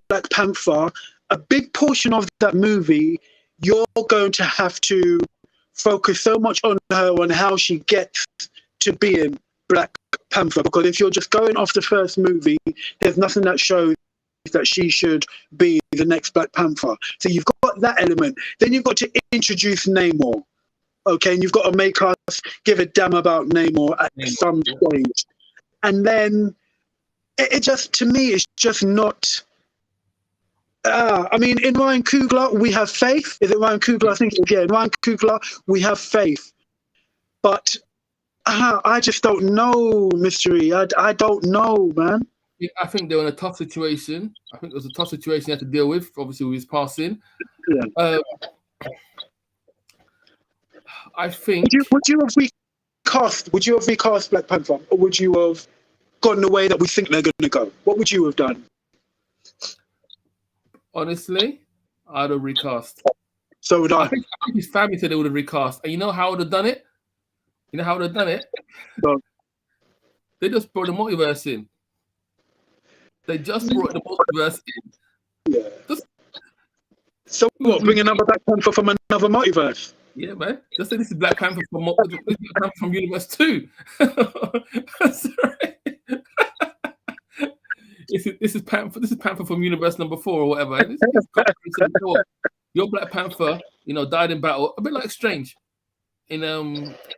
Black Panther, a big portion of that movie, you're going to have to focus so much on her, on how she gets to being Black Panther. Because if you're just going off the first movie, there's nothing that shows that she should be the next Black Panther. So you've got that element. Then you've got to introduce Namor. Okay, and you've got to make us give a damn about Namor at some stage. And then it just, to me, it's just not... I mean, in Ryan Coogler, we have faith. Is it Ryan Coogler? I think, in Ryan Coogler, we have faith. But I just don't know, Mystery. I don't know, man. I think they were in a tough situation. I think it was a tough situation he had to deal with, obviously, with his passing. Yeah. I think... Would you have recast Black Panther? Or would you have gone the way that we think they're going to go? What would you have done? Honestly, I'd have recast. So would I. I think his family said they would have recast. And you know how I would have done it? No. They just brought the multiverse in. They just brought the multiverse in. Yeah. So what? Bring another Black Panther from another multiverse? Yeah, man. Just say this is Black Panther from Universe 2. Sorry. This is Panther from Universe number 4 or whatever. Your Black Panther, died in battle, a bit like Strange in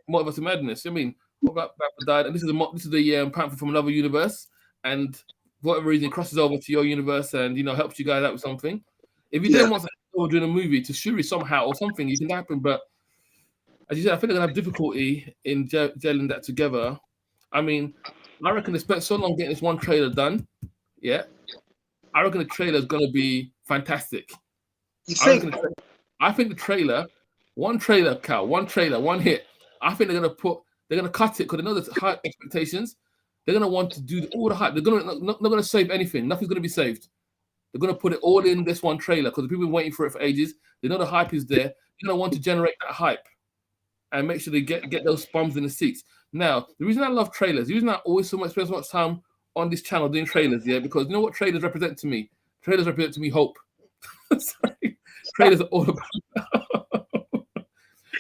Multiverse of Madness. I mean, Panther died, and this is the Panther from another universe, and for whatever reason, crosses over to your universe and helps you guys out with something. If you then want to go during a movie to Shuri somehow or something, it can happen. But as you said, I think they're gonna have difficulty in gelling that together. I mean, I reckon they spent so long getting this one trailer done. Yeah, I reckon the trailer is gonna be fantastic. I think the trailer, one trailer, one hit. I think they're gonna cut it because they know there's high expectations. They're gonna want to do all the hype. They're not gonna save anything. Nothing's gonna be saved. They're gonna put it all in this one trailer because people have been waiting for it for ages. They know the hype is there. They're gonna want to generate that hype and make sure they get those bums in the seats. Now, the reason I love trailers, the reason I always spend so much time on this channel doing trailers, because you know what trailers represent to me? Trailers represent to me hope. Sorry. Trailers are all about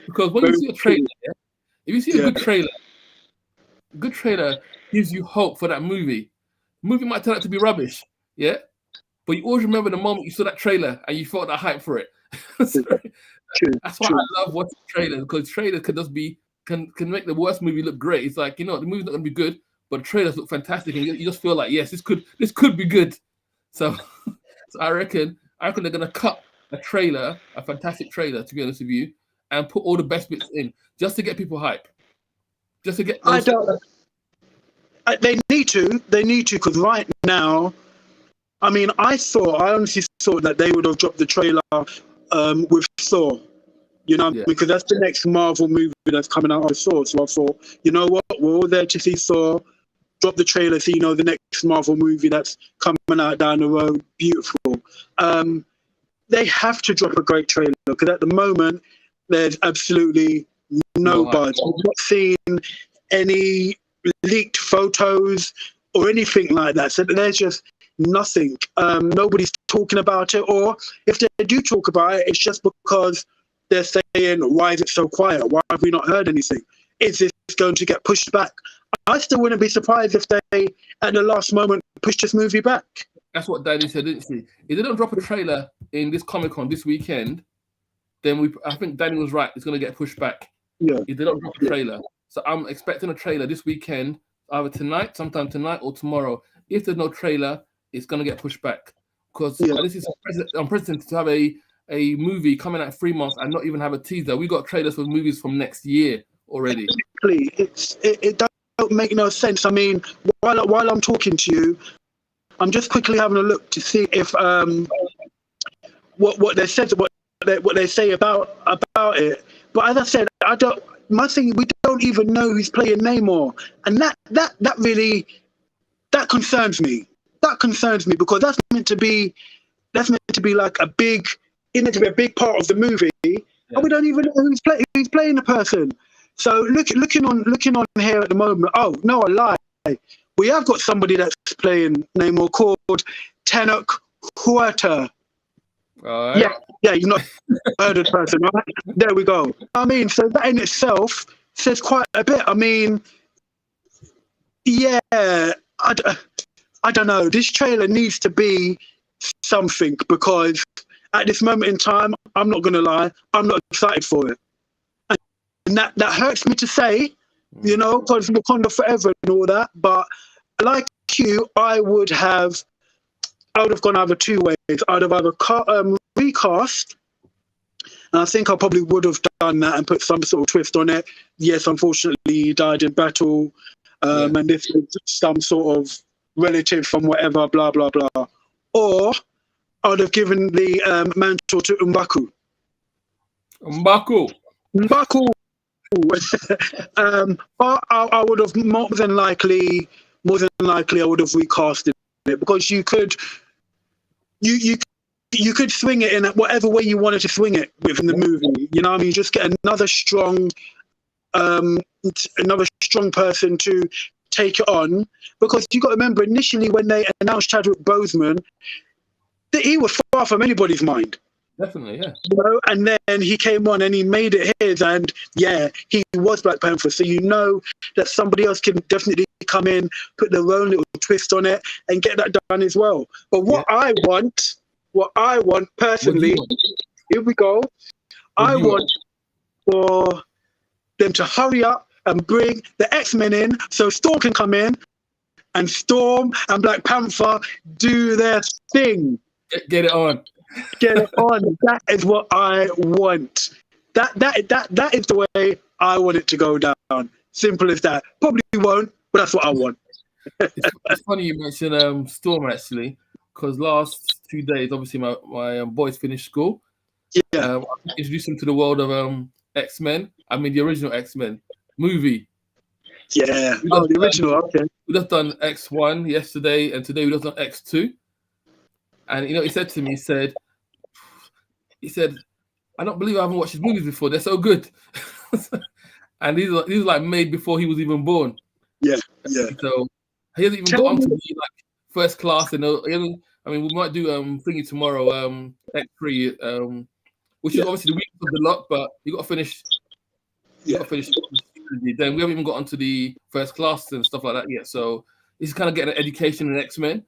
because when you see a trailer, if you see a good trailer gives you hope for that movie. The movie might turn out to be rubbish, but you always remember the moment you saw that trailer and you felt that hype for it. That's why I love watching trailers, because trailers can make the worst movie look great. It's like, the movie's not gonna be good, but the trailers look fantastic, and you just feel like, yes, this could be good. So I reckon they're gonna cut a fantastic trailer, to be honest with you, and put all the best bits in just to get people hype. Just to get they need to, because right now, I mean, I honestly thought that they would have dropped the trailer with Thor, because that's the next Marvel movie that's coming out of Thor. So I thought, you know what, we're all there to see Thor. Drop the trailer so the next Marvel movie that's coming out down the road. Beautiful. They have to drop a great trailer, because at the moment there's absolutely no buzz. I've not seen any leaked photos or anything like that. So there's just nothing. Nobody's talking about it, or if they do talk about it, it's just because they're saying, why is it so quiet? Why have we not heard anything? Is this going to get pushed back? I still wouldn't be surprised if they, at the last moment, pushed this movie back. That's what Danny said, didn't she? If they don't drop a trailer in this Comic-Con this weekend, then I think Danny was right. It's going to get pushed back. Yeah. If they don't drop a trailer. So I'm expecting a trailer this weekend, either sometime tonight or tomorrow. If there's no trailer, it's going to get pushed back. Because this is unprecedented to have a movie coming out 3 months and not even have a teaser. We got trailers for movies from next year already. It don't make no sense. I mean, while I'm talking to you, I'm just quickly having a look to see if what they said, what they say about it. But as I said, we don't even know who's playing Namor, and that really concerns me. That concerns me, because that's meant to be like a big part of the movie, and we don't even know who's playing the person. So looking on here at the moment. Oh no, I lie. We have got somebody that's playing Namor called Tenoch Huerta. Right. Yeah, you've not heard of the person, right? There we go. I mean, so that in itself says quite a bit. I mean, I don't know. This trailer needs to be something, because at this moment in time, I'm not going to lie, I'm not excited for it. And that hurts me to say, because Wakanda forever and all that. But like you, I would have gone either two ways. I'd have either recast, and I think I probably would have done that and put some sort of twist on it. Yes, unfortunately, he died in battle, and this is some sort of relative from whatever, blah, blah, blah. Or I'd have given the mantle to M'Baku. But I would have more than likely I would have recasted it, because you could swing it in whatever way you wanted to swing it within the movie. You know what I mean? Just get another strong person to take it on, because you got to remember, initially when they announced Chadwick Boseman, he was far from anybody's mind. Definitely, yeah. And then he came on and he made it his, and he was Black Panther. So that somebody else can definitely come in, put their own little twist on it, and get that done as well. But what I want personally, here we go. I want for them to hurry up and bring the Xmen in, so Storm can come in and Storm and Black Panther do their thing. Get it on. Get it on. That is what I want. That is the way I want it to go down. Simple as that. Probably won't, but that's what I want. It's funny you mentioned Storm, actually, because last 2 days, obviously, my boys finished school. Yeah. I introduced them to the world of Xmen. I mean, the original Xmen movie. Yeah. Oh, the original. Okay. We just done X1 yesterday, and today we just done X2. And he said to me, he said, I don't believe I haven't watched his movies before. They're so good. And these are like made before he was even born. Yeah, yeah. So he hasn't even got onto the first class. And we might do thingy tomorrow, X3, which is obviously the weakest of the lot, but you got to finish. Then we haven't even got onto the first class and stuff like that yet. So he's kind of getting an education in X-Men.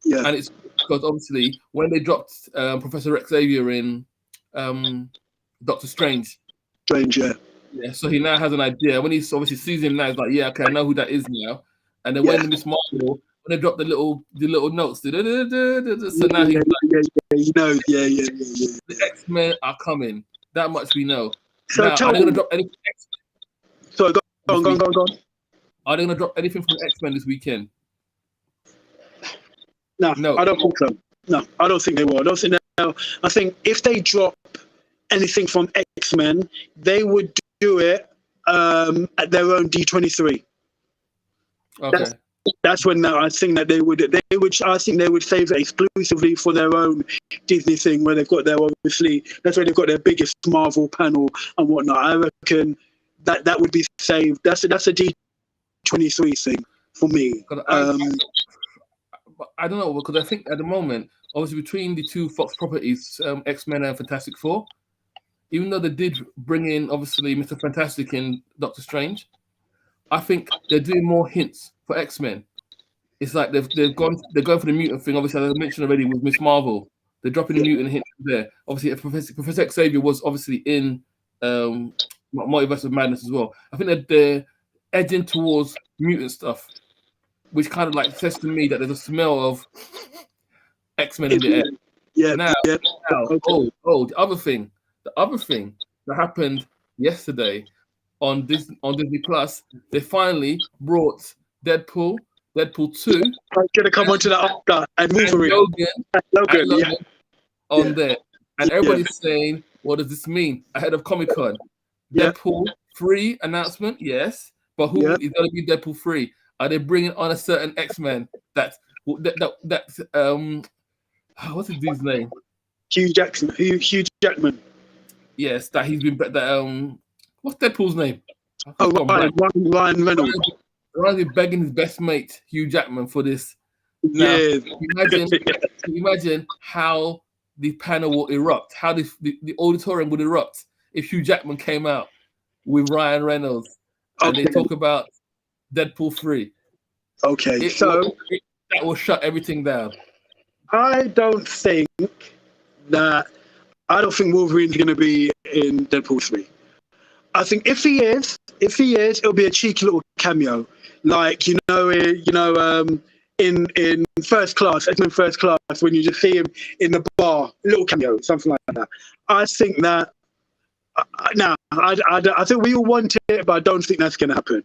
Yeah. And it's because obviously when they dropped Professor Xavier in Doctor Strange. Yeah, so he now has an idea. When he's obviously sees him now, he's like, yeah, okay, I know who that is now. And then when Miss Marvel, when they drop the little notes, so now he's like, he knows. Yeah. The X-Men are coming. That much we know. So now, are they going to drop anything? So go on. Are they going to drop anything from X-Men this weekend? No, I don't think so. No, I don't think they will. I think if they drop anything from X-Men, they would do it at their own D23. Okay. That's when I think that they would. I think they would save it exclusively for their own Disney thing, where they've got their that's where they've got their biggest Marvel panel and whatnot. I reckon that would be saved. That's a D23 thing for me. I don't know, because I think at the moment, obviously between the two Fox properties, X-Men and Fantastic Four, even though they did bring in obviously Mr. Fantastic and Doctor Strange, I think they're doing more hints for X-Men. It's like they're going for the mutant thing. Obviously, as I mentioned already with Miss Marvel, they're dropping the mutant hint there. Obviously, Professor Xavier was obviously in Multiverse of Madness as well. I think that they're edging towards mutant stuff, which kind of like says to me that there's a smell of X-Men in the air. Yeah. Now, the other thing that happened yesterday on Disney Plus, they finally brought Deadpool 2. I'm gonna come onto that after and Wolverine. Logan on there, and everybody's saying, "What does this mean?" Ahead of Comic-Con, Deadpool 3 announcement, yes, but who is going to be Deadpool 3? Are they bringing on a certain X-Men that what's his dude's name? Hugh Jackman. Yes, that he's been what's Deadpool's name? Ryan Reynolds. Ryan's begging his best mate Hugh Jackman for this. Now, can you imagine how the panel will erupt, how the auditorium would erupt if Hugh Jackman came out with Ryan Reynolds and they talk about Deadpool 3. Okay, that will shut everything down. I don't think Wolverine's going to be in Deadpool 3. I think if he is, it'll be a cheeky little cameo, like in First Class, X-Men First Class, when you just see him in the bar, little cameo, something like that. I think that. I think we all want it, but I don't think that's going to happen.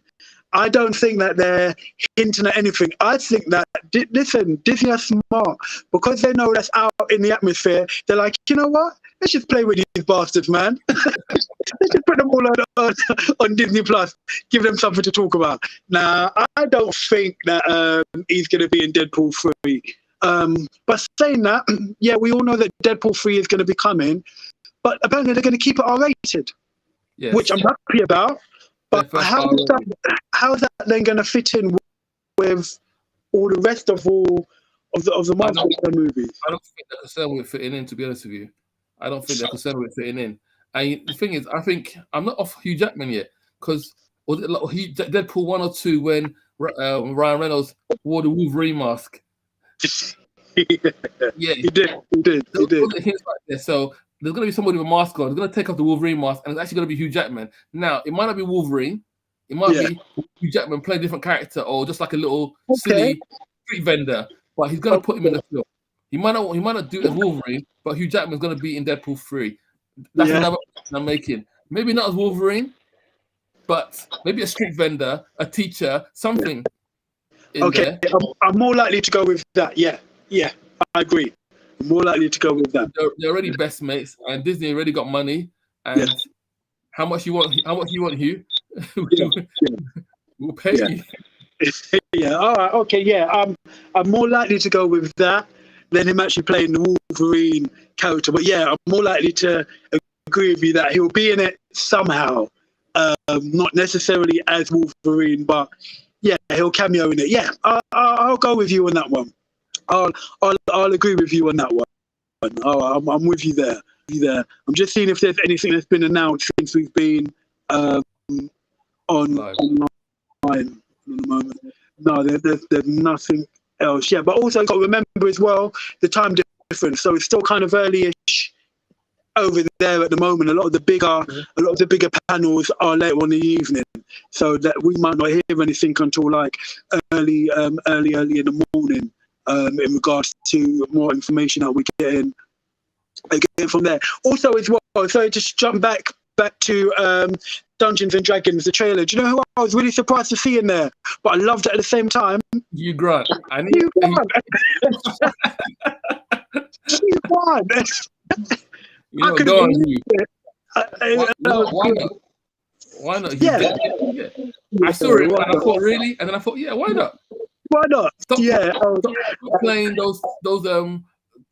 I don't think that they're hinting at anything. I think that, Disney are smart because they know that's out in the atmosphere. They're like, you know what? Let's just play with these bastards, man. Let's just put them all on Disney Plus, give them something to talk about. Now, I don't think that he's going to be in Deadpool 3. But saying that, yeah, we all know that Deadpool 3 is going to be coming, but apparently they're going to keep it R-rated, which I'm happy about. But how's that then going to fit in with all the rest of the Marvel movies? I don't think they're concerned with it fitting in, to be honest with you. I don't think they're concerned with it fitting in. And the thing is, I think I'm not off Hugh Jackman yet, because was it like Deadpool 1 or 2 when Ryan Reynolds wore the Wolverine mask? Yeah, he did. So there's going to be somebody with a mask on. They're going to take off the Wolverine mask, and it's actually going to be Hugh Jackman. Now, it might not be Wolverine. It might be Hugh Jackman playing a different character, or just like a little silly street vendor. But he's gonna put him in the film. He might not do it as Wolverine, but Hugh Jackman's gonna be in Deadpool 3. That's another point I'm making. Maybe not as Wolverine, but maybe a street vendor, a teacher, something. Okay, I'm more likely to go with that. Yeah, I agree. I'm more likely to go with that. They're already best mates, and Disney already got money. And how much you want? How much you want, Hugh? We'll pay you. Yeah. All right. Okay. Yeah. I'm more likely to go with that than him actually playing the Wolverine character. But yeah, I'm more likely to agree with you that he'll be in it somehow. Not necessarily as Wolverine, but yeah, he'll cameo in it. Yeah, I'll go with you on that one. I'll agree with you on that one. I'm with you there. I'm just seeing if there's anything that's been announced since we've been online at the moment. No, there's nothing else. Yeah, but also got to remember as well the time difference. So it's still kind of early-ish over there at the moment. A lot of the bigger panels are later on in the evening, so that we might not hear anything until like early in the morning. In regards to more information that we're getting from there. Also, as well, so just jump back to Dungeons and Dragons, the trailer. Do you know who I was really surprised to see in there? But I loved it at the same time. Hugh Grant. Hugh Grant. Hugh Grant. I could go on you. Why not? Yeah. I saw it and I thought, really? And then I thought, yeah, why not? Why not? Stop playing those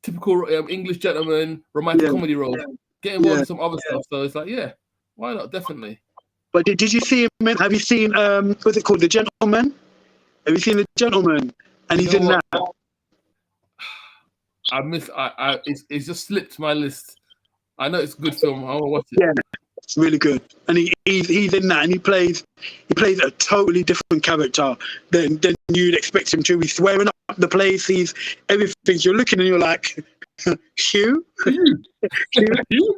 typical English gentleman romantic comedy roles. Get involved in some other stuff. So it's like, yeah, why not? Definitely. But did you see him? Have you seen what's it called, The Gentleman? Have you seen The Gentleman? And he's in that. It's just slipped my list. I know it's a good film. I want to watch it. Yeah, it's really good. And he's in that, and he plays a totally different character than you'd expect him to. He's swearing up the place. He's everything. You're looking and you're like, Hugh?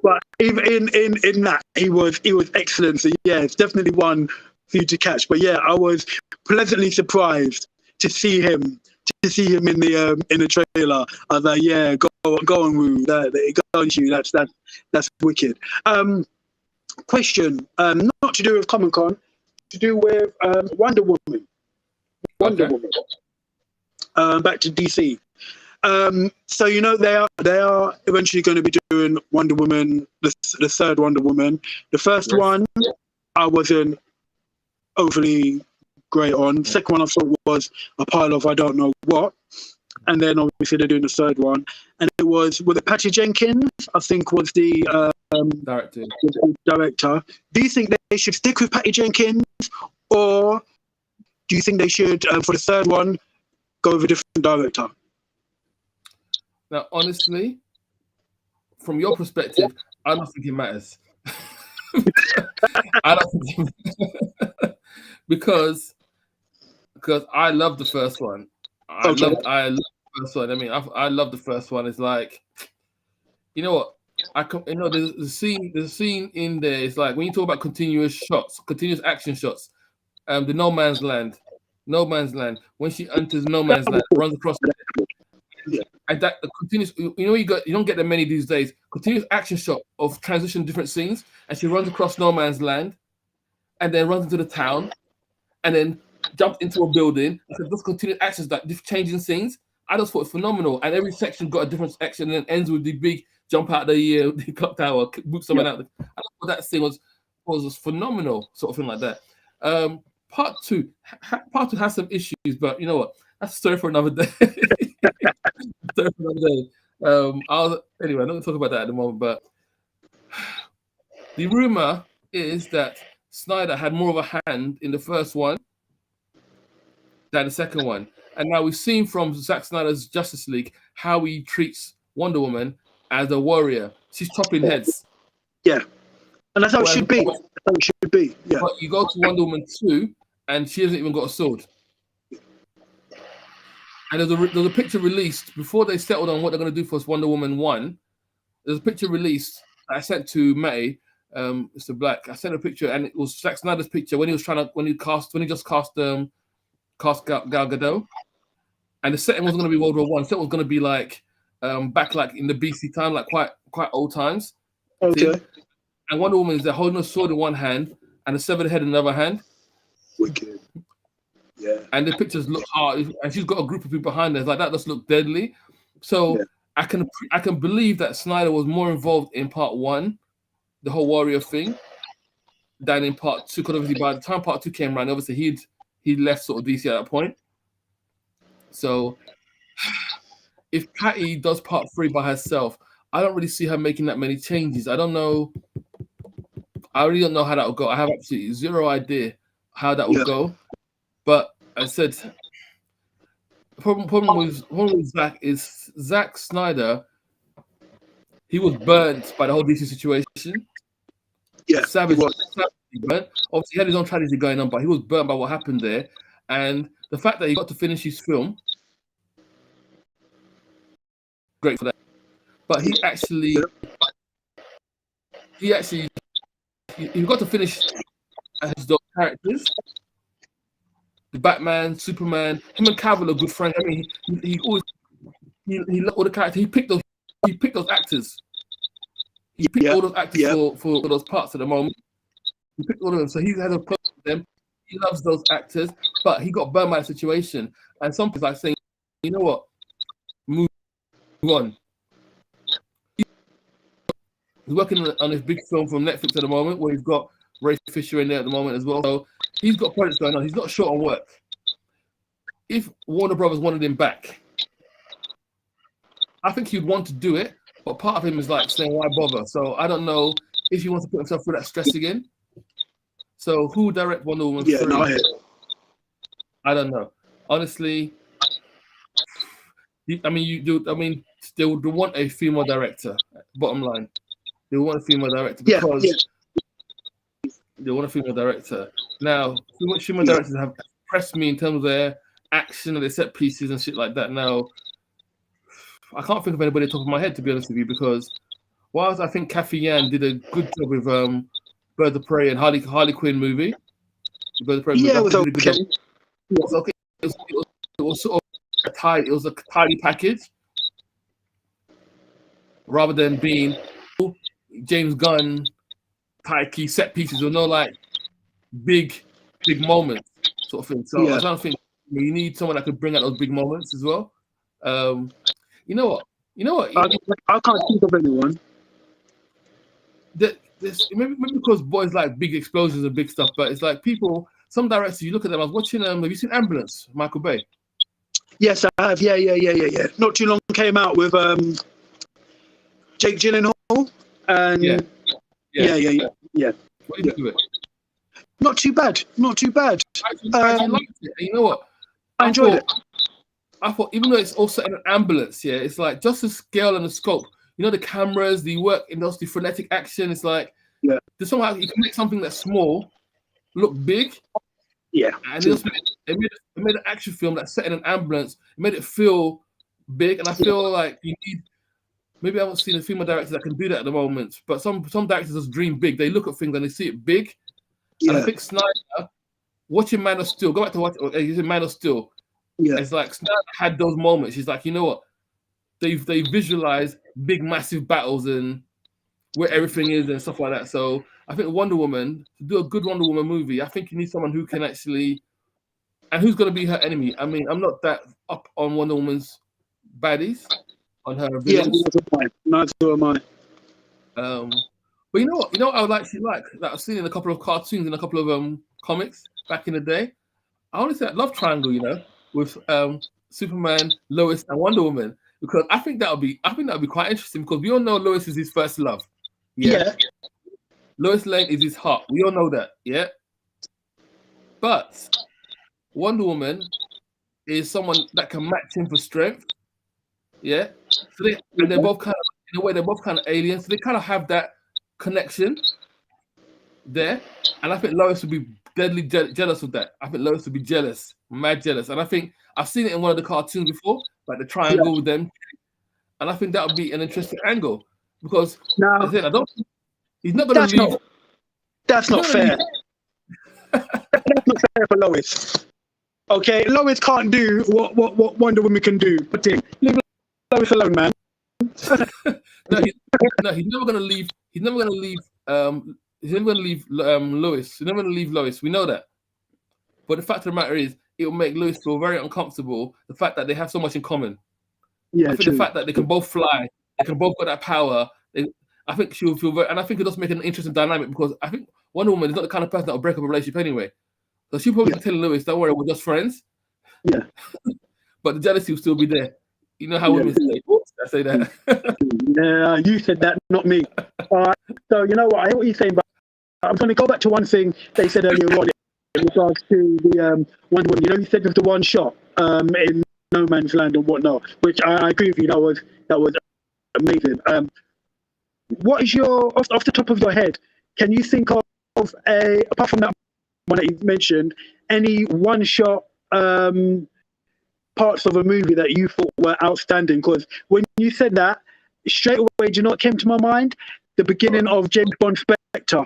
But even in that, he was excellent. So yeah, it's definitely one for you to catch. But yeah, I was pleasantly surprised to see him in the trailer. I was like, yeah, go on, Woo. Go on, Hugh. That's wicked. Question, not to do with Comic-Con, to do with Wonder Woman. Back to DC. So you know they are eventually going to be doing Wonder Woman, the third Wonder Woman. The first one I wasn't overly great on. Second one I thought was a pile of I don't know what. And then obviously they're doing the third one, and it was Patty Jenkins, I think, was the director. Do you think they should stick with Patty Jenkins, or do you think they should, for the third one, go with a different director? Now, honestly, from your perspective, I don't think it matters. I don't think because I love the first one. I love the first one. I mean, I love the first one. It's like, you know what? There's a scene in there. It's like when you talk about continuous action shots. The No Man's Land. When she enters No Man's Land, runs across the and that continuous. You don't get that many these days. Continuous action shot of transition different scenes, and she runs across No Man's Land, and then runs into the town, and then jumps into a building. So those continuous actions, like changing scenes, I just thought it was phenomenal. And every section got a different section, and then ends with the big jump out the clock tower, boot someone out. I thought that scene was phenomenal, sort of thing like that. Part two has some issues, but you know what? That's a story for another day. Anyway, I'm not going to talk about that at the moment. But the rumor is that Snyder had more of a hand in the first one than the second one. And now we've seen from Zack Snyder's Justice League how he treats Wonder Woman as a warrior. She's chopping heads. Yeah. And that's how it should be. Yeah. But you go to Wonder Woman 2 and she hasn't even got a sword. And there's a picture released before they settled on what they're going to do for Wonder Woman 1. There's a picture released that I sent to May Mr. Black. I sent a picture, and it was Zack Snyder's picture when he just cast Gal Gadot, and the setting wasn't going to be World War One. The setting was going to be like back like in the BC time, like quite old times. Okay. And Wonder Woman is there holding a sword in one hand and a severed head in the other hand. Wicked. Yeah. And the pictures look hard, and she's got a group of people behind her. Like that just look deadly. So I can believe that Snyder was more involved in part one, the whole warrior thing, than in part two. Because obviously by the time part two came around, obviously he'd left sort of DC at that point. So if Patty does part three by herself, I don't really see her making that many changes. I don't know. I really don't know how that will go. I have absolutely zero idea how that will go. But I said, the problem with Zack is Zack Snyder. He was burnt by the whole DC situation. Yeah, Savage was burnt. Obviously, he had his own tragedy going on, but he was burnt by what happened there. And the fact that he got to finish his film, great for that. But he got to finish as those characters. The Batman, Superman, him and Cavill are good friends. I mean, he always he all the characters. He picked those actors. He picked all those actors for those parts at the moment. He picked all of them, so he has a problem with them. He loves those actors, but he got burned by the situation. And some people are saying, you know what, move on. He's working on his big film from Netflix at the moment, where he's got Ray Fisher in there at the moment as well. So he's got projects going on. He's not short on work. If Warner Brothers wanted him back, I think he'd want to do it, but part of him is like saying, why bother? So I don't know if he wants to put himself through that stress again. So who would direct Wonder Woman 3? I don't know. Honestly, they would want a female director, bottom line. They want a female director because they want a female director. Now, female directors have impressed me in terms of their action and their set pieces and shit like that. Now, I can't think of anybody at the top of my head, to be honest with you, because whilst I think Kathy Yan did a good job with Birds of Prey and Harley Quinn movie, Birds of Prey movie, it was okay. It was okay. It was sort of a tidy package, rather than being James Gunn type key set pieces with no like big moments sort of thing. So I don't think you need someone that could bring out those big moments as well. You know what? I can't think of anyone. Maybe because boys like big explosions and big stuff, but it's like some directors, you look at them. I was watching. Have you seen Ambulance, Michael Bay? Yes, I have. Yeah. Not too long came out with Jake Gyllenhaal and yeah. What did you do it? Not too bad. I liked it. And you know what? I enjoyed it. I thought, even though it's also an ambulance, it's like just the scale and the scope. You know, the cameras, the work in those, the frenetic action. It's like there's somehow you can make something that's small look big. Yeah, and it made an action film that's set in an ambulance. It made it feel big, and I feel like you need. Maybe I haven't seen a female director that can do that at the moment, but some directors just dream big. They look at things and they see it big. And I think Snyder, watching Man of Steel, go back to watch. He's in Man of Steel. Yeah, it's like Snyder had those moments. He's like, you know what? They visualize big, massive battles and where everything is and stuff like that. So I think Wonder Woman, to do a good Wonder Woman movie, I think you need someone who can actually, and who's going to be her enemy. I mean, I'm not that up on Wonder Woman's baddies, on her villains. Neither am I. But you know what I would actually like that I've seen in a couple of cartoons and a couple of comics back in the day. I only say that love triangle, with Superman, Lois, and Wonder Woman, because I think that would be quite interesting, because we all know Lois is his first love. Yeah. Lois Lane is his heart. We all know that. Yeah. But Wonder Woman is someone that can match him for strength. Yeah. So they're both kind of, in a way, they're both kind of aliens. So they kind of have that connection there. And I think Lois would be deadly jealous of that. I think Lois would be jealous, mad jealous. And I think I've seen it in one of the cartoons before, like the triangle with them. And I think that would be an interesting angle, because I don't He's not going to leave. That's not fair. That's not fair for Lois. Okay, Lois can't do what Wonder Woman can do. But leave Lois alone, man. No, he's never going to leave. He's never going to leave. He's never going to leave Lois. He's never going to leave Lois. We know that. But the fact of the matter is, it will make Lois feel very uncomfortable. The fact that they have so much in common. Yeah, I think the fact that they can both fly, they can both got that power. I think she will feel very, and I think it does make an interesting dynamic because I think Wonder Woman is not the kind of person that will break up a relationship anyway. So she'll probably be telling Lois, "Don't worry, we're just friends." Yeah. But the jealousy will still be there. You know how women say. Oops, I say that. Yeah, you said that, not me. So you know what? I hear what you're saying, but I'm going to go back to one thing they said earlier on in regards to the Wonder Woman. You know, you said there's the one shot in No Man's Land and whatnot, which I agree with you. That was amazing. What is your off the top of your head? Can you think of apart from that one that you mentioned, any one shot parts of a movie that you thought were outstanding? Because when you said that, straight away, do you know what came to my mind? The beginning of James Bond Spectre.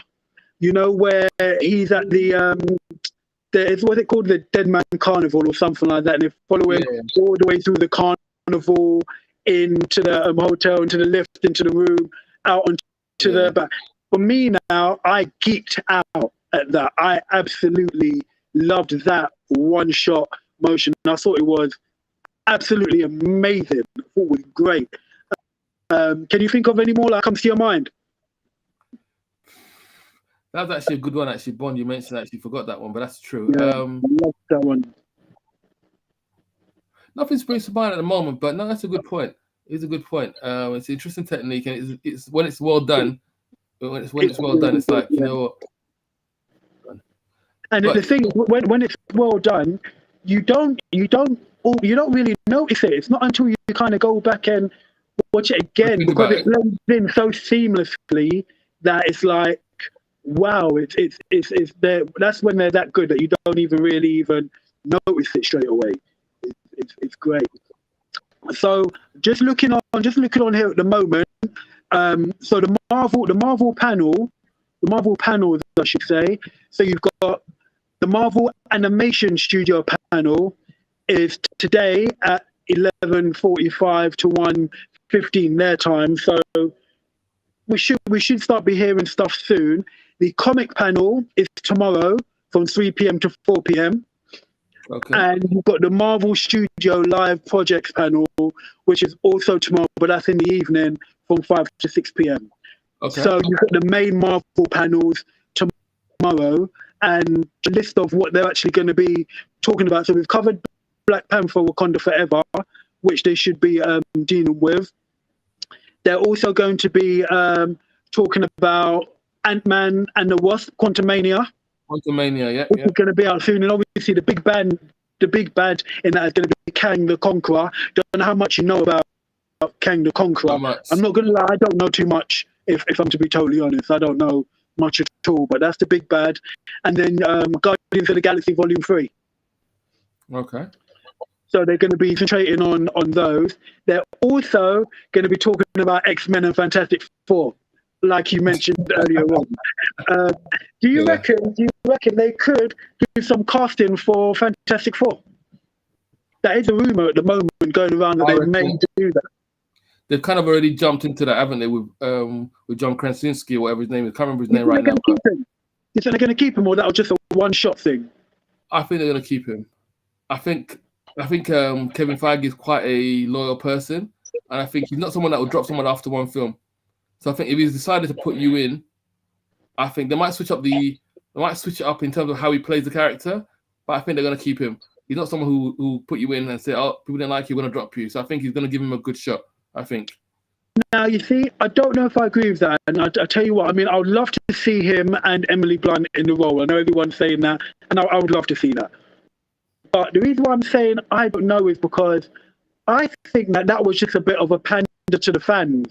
You know, where he's at what's it called, the Dead Man Carnival or something like that, and they're following all the way through the carnival into the hotel, into the lift, into the room, out onto the back. For me now, I geeked out at that. I absolutely loved that one shot motion. I thought it was absolutely amazing. I thought it was great. Can you think of any more that comes to your mind? That was actually a good one, actually. Bond, you mentioned, actually forgot that one, but that's true. Yeah, I love that one. Nothing springs to mind at the moment, but no, that's a good point. It's a good point. It's an interesting technique, and it's when it's well done. When it's well done, it's like, you know what. And the thing is, when it's well done, you don't really notice it. It's not until you kind of go back and watch it again because it blends in so seamlessly that it's like, wow, it's there. That's when they're that good that you don't even really even notice it straight away. It's great. So just looking on here at the moment. So the Marvel panels, I should say. So you've got the Marvel Animation Studio panel is today at 11:45 to 1:15 their time. So we should start be hearing stuff soon. The comic panel is tomorrow from 3 p.m. to 4 p.m. Okay. And you've got the Marvel Studio Live Projects panel, which is also tomorrow, but that's in the evening from 5 to 6 p.m. Okay. So you've got the main Marvel panels tomorrow and the list of what they're actually going to be talking about. So we've covered Black Panther Wakanda Forever, which they should be dealing with. They're also going to be talking about Ant-Man and the Wasp, Quantumania. Yeah. Which is going to be out soon. And obviously the big bad in that is going to be Kang the Conqueror. Don't know how much you know about Kang the Conqueror. I'm not going to lie, I don't know too much, if I'm to be totally honest. I don't know much at all, but that's the big bad. And then Guardians of the Galaxy Volume 3. Okay. So they're going to be concentrating on those. They're also going to be talking about Xmen and Fantastic 4, like you mentioned earlier on. Do you reckon they could do some casting for Fantastic Four? That is a rumor at the moment going around that they may do that. They've kind of already jumped into that, haven't they, with John Krasinski or whatever his name is. I can't remember his name right now. You think they're going to keep him, or that was just a one-shot thing? I think they're going to keep him. I think Kevin Feige is quite a loyal person, and I think he's not someone that will drop someone after one film. So I think if he's decided to put you in, I think they might switch it up in terms of how he plays the character, but I think they're going to keep him. He's not someone who put you in and say, "Oh, people didn't like you, we're going to drop you." So I think he's going to give him a good shot. I think. Now, you see, I don't know if I agree with that. And I tell you what, I mean, I would love to see him and Emily Blunt in the role. I know everyone's saying that, and I would love to see that. But the reason why I'm saying I don't know is because I think that was just a bit of a pander to the fans.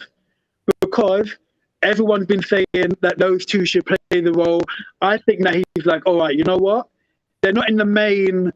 Because everyone's been saying that those two should play the role. I think that he's like, all right, you know what? They're not in the main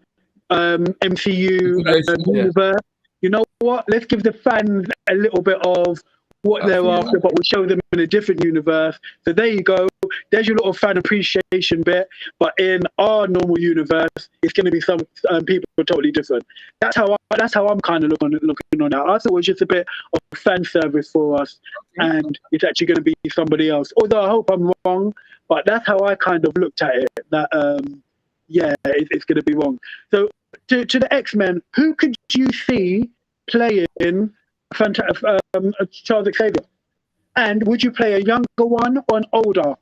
MCU universe. You know what? Let's give the fans a little bit of what they're after, but we'll show them in a different universe. So there you go. There's your little fan appreciation bit. But in our normal universe, it's going to be some people totally different. That's how I'm kind of looking on that. I thought it was just a bit of fan service for us, and it's actually going to be somebody else. Although I hope I'm wrong, but that's how I kind of looked at it. That it's going to be wrong. So to the X-Men, who could you see playing Charles Xavier? And would you play a younger one or an older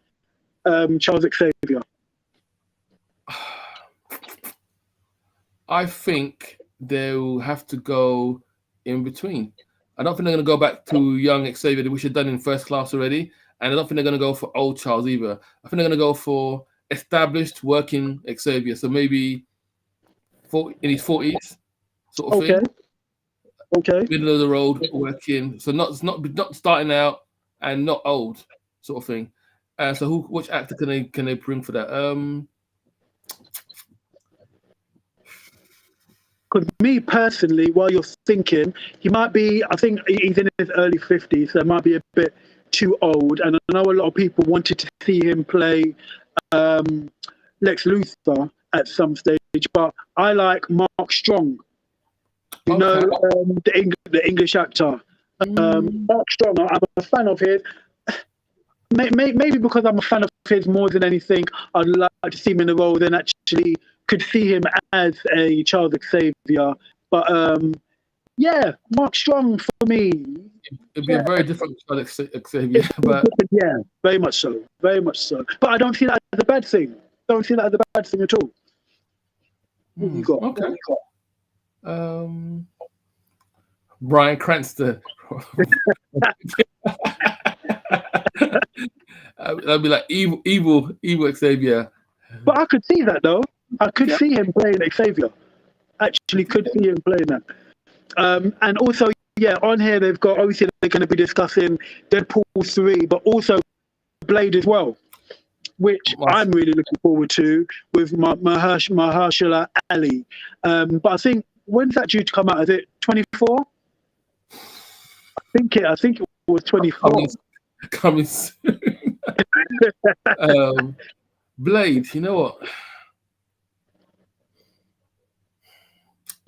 Charles Xavier? I think they'll have to go in between. I don't think they're going to go back to young Xavier, which they've done in First Class already. And I don't think they're going to go for old Charles either. I think they're going to go for established working Xavier. So maybe in his 40s sort of thing. Okay. Middle of the road working. So not starting out and not old sort of thing. So which actor can they bring for that? Because me personally, while you're thinking, he might be, I think he's in his early 50s, so it might be a bit too old. And I know a lot of people wanted to see him play Lex Luthor at some stage, but I like Mark Strong. You know, the English actor. Mark Strong, I'm a fan of his. Maybe because I'm a fan of his more than anything, I'd like to see him in a role then actually could see him as a Charles Xavier. But Mark Strong for me. It'd be a very different Charles Xavier. But yeah, very much so. Very much so. But I don't see that as a bad thing. Don't see that as a bad thing at all. What you got? Okay. Bryan Cranston. That'd be like evil Xavier. But I could see that though. I could see him playing Xavier. Actually, could see him playing that. And also, on here they've got, obviously they're going to be discussing Deadpool 3, but also Blade as well, which I'm really looking forward to with Marshalla Ali. But I think, when's that due to come out? Is it 24? I think it was 24. Coming soon. Blade, you know what?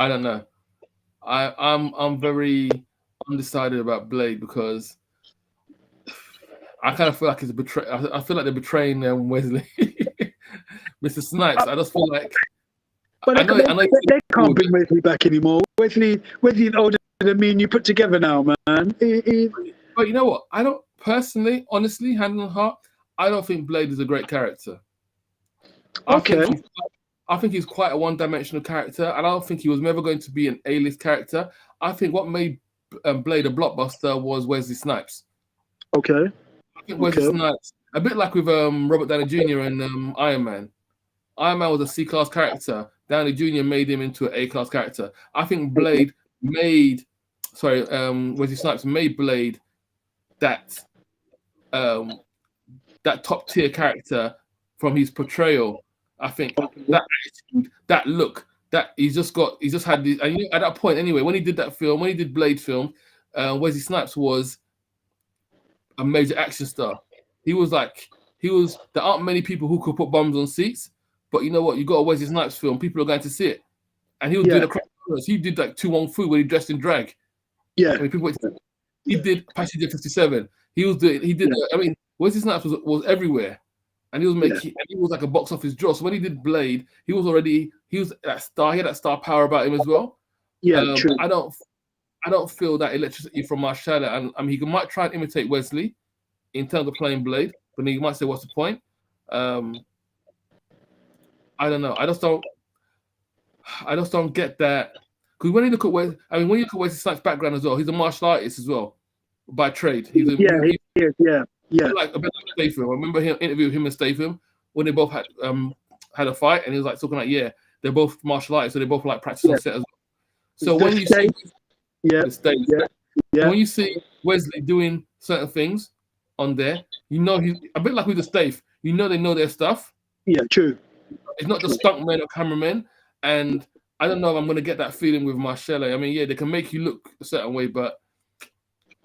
I don't know. I'm very undecided about Blade because I kind of feel like it's a betrayal. I feel like they're betraying Wesley, Mr. Snipes. I just feel like. But they can't bring Wesley back anymore. Wesley's older than me and you put together now, man. But you know what? I don't personally, honestly, hand on heart, I don't think Blade is a great character. Okay. I think he's quite a one-dimensional character, and I don't think he was never going to be an A-list character. I think what made Blade a blockbuster was Wesley Snipes. Okay. I think Wesley Snipes, a bit like with Robert Downey Jr. and Iron Man. Iron Man was a C-class character. Downey Jr. made him into an A-class character. I think Wesley Snipes made Blade that top-tier character from his portrayal. I think that attitude, that look, that he just had these. And at that point, anyway, when he did Blade film, Wesley Snipes was a major action star. There aren't many people who could put bombs on seats, but you know what? You got a Wesley Snipes film, people are going to see it, and he was doing he did like 2-1-3 when he dressed in drag. Yeah, I mean, he did Passenger 57. Wesley Snipes was everywhere. And he was like a box office draw. So when he did Blade, he was that star. He had that star power about him as well. Yeah, true. I don't feel that electricity from Marshalla. And I mean, he might try and imitate Wesley in terms of playing Blade, but then he might say, "What's the point?" I don't know. I just don't get that. Because when you look at Wesley Snipes' background as well, he's a martial artist as well by trade. He is. Yeah. Like a bit like Statham. I remember him interviewing him and Statham when they both had a fight, and he was like talking like, they're both martial artists, so they both like practice on set as well. So when you see Wesley doing certain things on there, you know he's a bit like with the Statham. You know they know their stuff. Yeah, true. It's not just stuntmen or cameramen, and I don't know if I'm gonna get that feeling with Marshalla. I mean, they can make you look a certain way, but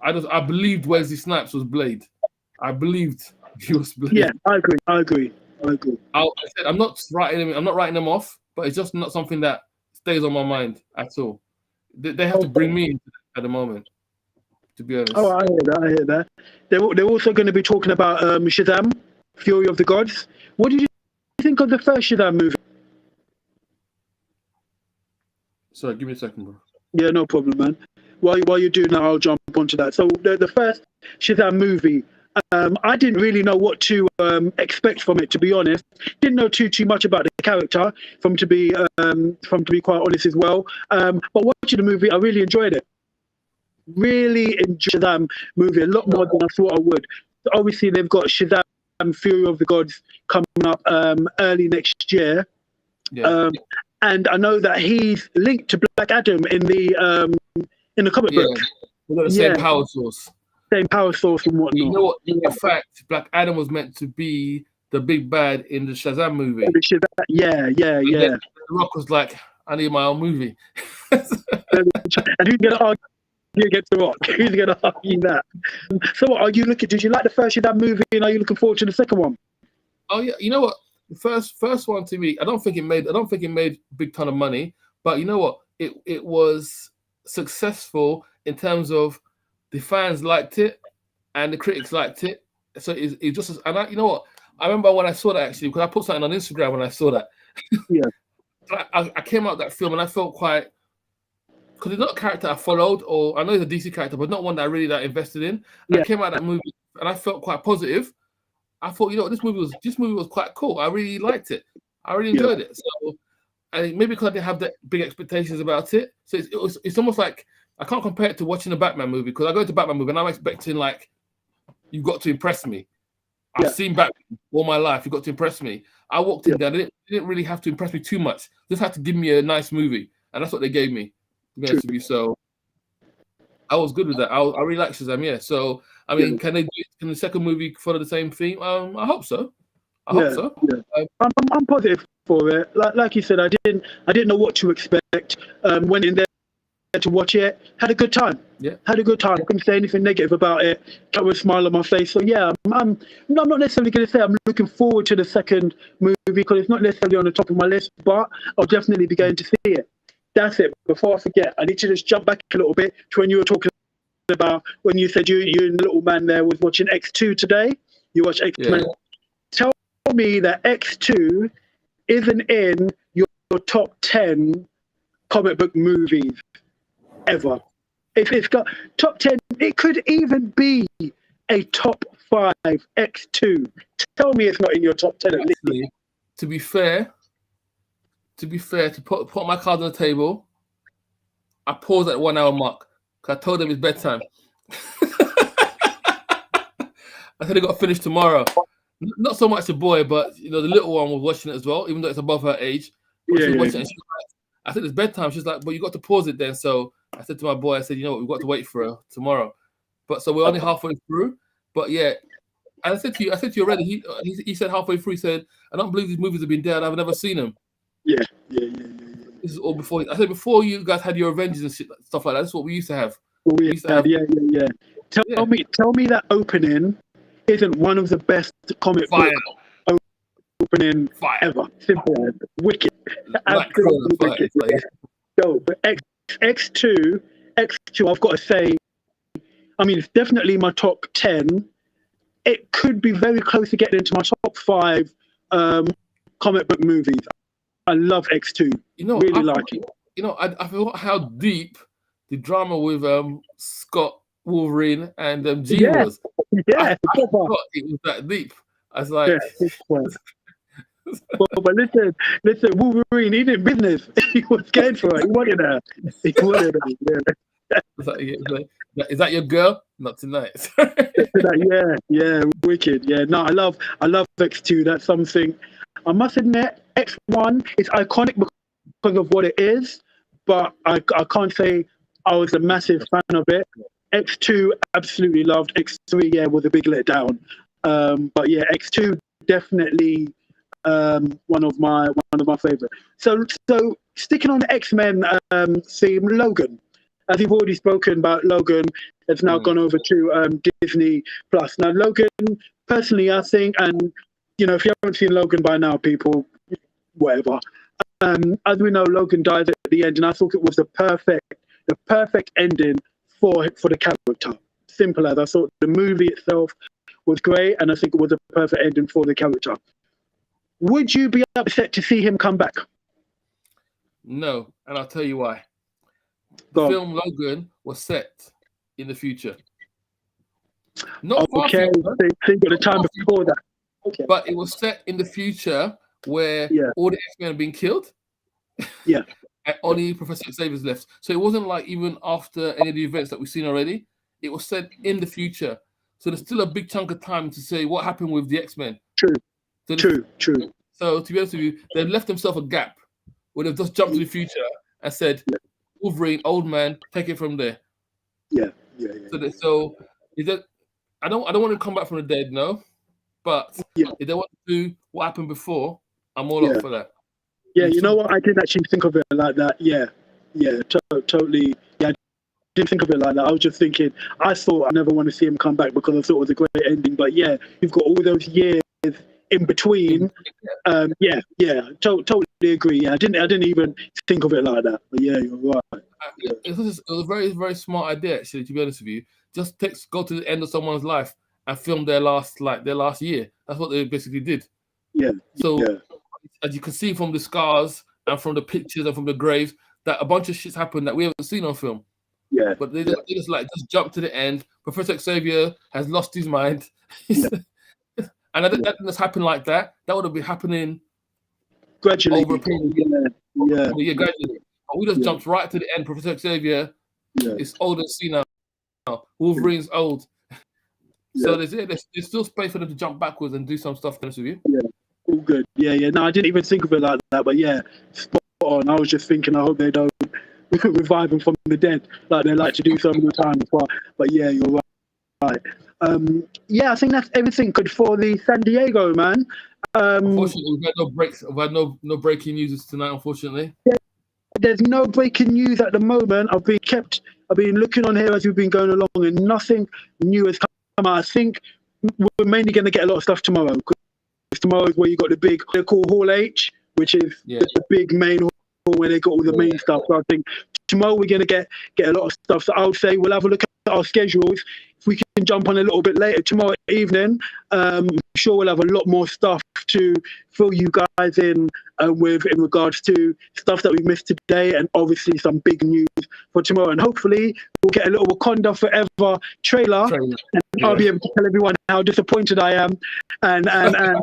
I believed Wesley Snipes was Blade. I believed he was Blade. Yeah, I agree. I said I'm not writing them off, but it's just not something that stays on my mind at all. They have to bring me in at the moment, to be honest. Oh, I hear that. They're also going to be talking about Shazam, Fury of the Gods. What did you think of the first Shazam movie? Sorry, give me a second, bro. Yeah, no problem, man. While you do now, I'll jump onto that. So the first Shazam movie, I didn't really know what to expect from it, to be honest. Didn't know too much about the character, from to be quite honest as well. But watching the movie, I really enjoyed it. Really enjoyed Shazam movie a lot more than I thought I would. Obviously, they've got Shazam Fury of the Gods coming up early next year. Yeah. And I know that he's linked to Black Adam in the comic book. We've got the same power source. Same power source and whatnot. You know what? In fact, Black Adam was meant to be the big bad in the Shazam movie. Yeah. The Rock was like, I need my own movie. And who's going to argue against The Rock? Who's going to argue that? So what, did you like the first Shazam movie, and are you looking forward to the second one? Oh yeah, you know what? The first one, to me, I don't think it made a big ton of money, but you know what? It was successful in terms of the fans liked it and the critics liked it. So it just, and you know what? I remember when I saw that, actually, because I put something on Instagram when I saw that. Yeah. I came out of that film and I felt quite, because it's not a character I followed, or I know it's a DC character, but not one that I really invested in. Yeah. I came out of that movie and I felt quite positive. I thought, you know, this movie was quite cool. I really liked it. I really enjoyed it. So, and maybe because I didn't have that big expectations about it, so it's almost like I can't compare it to watching a Batman movie, because I go to a Batman movie and I'm expecting, like, you've got to impress me. I've seen Batman all my life. You've got to impress me. I walked in there. They didn't really have to impress me too much. Just had to give me a nice movie, and that's what they gave me. To be honest with you, so I was good with that. I really like Shazam. Yeah. So I mean, can the second movie follow the same theme? I hope so. I hope so. Yeah. I'm positive for it. Like you said, I didn't know what to expect. Went in there to watch it. Had a good time. Yeah. Had a good time. I couldn't say anything negative about it. Got with a smile on my face. So yeah, I'm not necessarily going to say I'm looking forward to the second movie, because it's not necessarily on the top of my list, but I'll definitely be going to see it. That's it. Before I forget, I need to just jump back a little bit to when you were talking about, when you said you and the little man there was watching X2 today. You watched Xmen. Yeah. Tell me that X2 isn't in your top 10 comic book movies ever. If it's got top 10, it could even be a top 5 X2. Tell me it's not in your top 10 at least. To be fair, to put my cards on the table, I paused at 1 hour mark because I told them it's bedtime. I said I got to finish tomorrow. Not so much the boy, but you know, the little one was watching it as well, even though it's above her age. She was watching it. I said it's bedtime. She's like, but you got to pause it then. So I said to my boy, I said, you know what, we've got to wait for her tomorrow. But so we're only halfway through. But yeah, and I said to you already. He said halfway through. He said, I don't believe these movies have been there. I've never seen them. Yeah. This is all before. I said before you guys had your Avengers and stuff like that. That's what we used to have. Yeah. Tell me that opening isn't one of the best comic book opening ever. Simple, wicked, absolutely wicked. So, but X2, I've got to say, I mean, it's definitely my top 10. It could be very close to getting into my top 5 comic book movies. I love X2. You know, really like it. You know, I forgot how deep the drama with Scott Wolverine and G was. Yeah, I forgot it was that deep. I was like, but listen, Wolverine, he did business. He was scared for her. He wanted her. Yeah. Is that your girl? Not tonight. Yeah, wicked. Yeah, no, I love X2. That's something. I must admit, X1 is iconic because of what it is, but I can't say I was a massive fan of it. X2 absolutely loved. X3, yeah, was a big letdown. But yeah, X2 definitely one of my favorite. So sticking on the X-Men theme, Logan. as you've already spoken about Logan, it's now gone over to Disney Plus. Now, Logan, personally, I think, and if you haven't seen Logan by now, people, whatever. As we know, Logan dies at the end, and I thought it was the perfect ending for the character. Simple as. I thought the movie itself was great, and I think it was a perfect ending for the character. Would you be upset to see him come back? No, and I'll tell you why. Go Film on. Logan was set in the future. Not okay, think of the time before that. Okay. But it was set in the future where all the X-Men have been killed. Yeah. And only Professor Xavier's left. So it wasn't like even after any of the events that we've seen already. It was set in the future. So there's still a big chunk of time to say what happened with the X-Men. True. So True. So to be honest with you, they've left themselves a gap where they've just jumped to the future and said, Wolverine, old man, take it from there. Yeah. So is that I don't want to come back from the dead, no. But if they want to do what happened before, I'm all up for that. Yeah, you know what? I didn't actually think of it like that. Yeah, totally. Yeah, I didn't think of it like that. I was just thinking, I thought I never want to see him come back because I thought it was a great ending. But yeah, you've got all those years in between. Totally agree. Yeah, I didn't even think of it like that. But yeah, you're right. It was a very, very smart idea, actually, to be honest with you. Just go to the end of someone's life and film their last year. That's what they basically did. Yeah. So as you can see from the scars and from the pictures and from the graves, that a bunch of shit's happened that we haven't seen on film. Yeah. But they just jump to the end. Professor Xavier has lost his mind. And that didn't happen like that. That would have been happening gradually. Over a period. Yeah, gradually. But we just jumped right to the end. Professor Xavier is old and senile. Wolverine's old. So there's still space for them to jump backwards and do some stuff. With you. Yeah, all good. Yeah. No, I didn't even think of it like that. But yeah, spot on. I was just thinking, I hope they don't revive him from the dead like they like to do some of the time. But yeah, you're right. I think that's everything good for the San Diego, man. Unfortunately, we've had no breaks. We've had no breaking news tonight. Unfortunately, there's no breaking news at the moment. I've been looking on here as we've been going along, and nothing new has come out. I think we're mainly going to get a lot of stuff tomorrow. Because tomorrow is where you got the big, they call Hall H, which is the big main hall where they got all the main stuff. So I think tomorrow we're going to get a lot of stuff. So I would say we'll have a look at our schedules. If we can jump on a little bit later tomorrow evening, I'm sure we'll have a lot more stuff to fill you guys in with in regards to stuff that we missed today, and obviously some big news for tomorrow. And hopefully we'll get a little Wakanda Forever trailer. And I'll be able to tell everyone how disappointed I am and and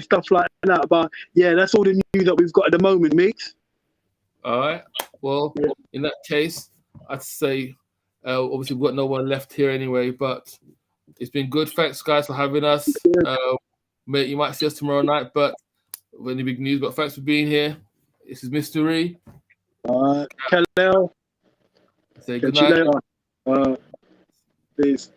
stuff like that. But yeah, that's all the news that we've got at the moment, Meeks. All right. Well, in that case, I'd say obviously we've got no one left here anyway, but it's been good. Thanks, guys, for having us. You might see us tomorrow night, but any big news, but thanks for being here. This is Mystery. Cavill. Say good night. Peace.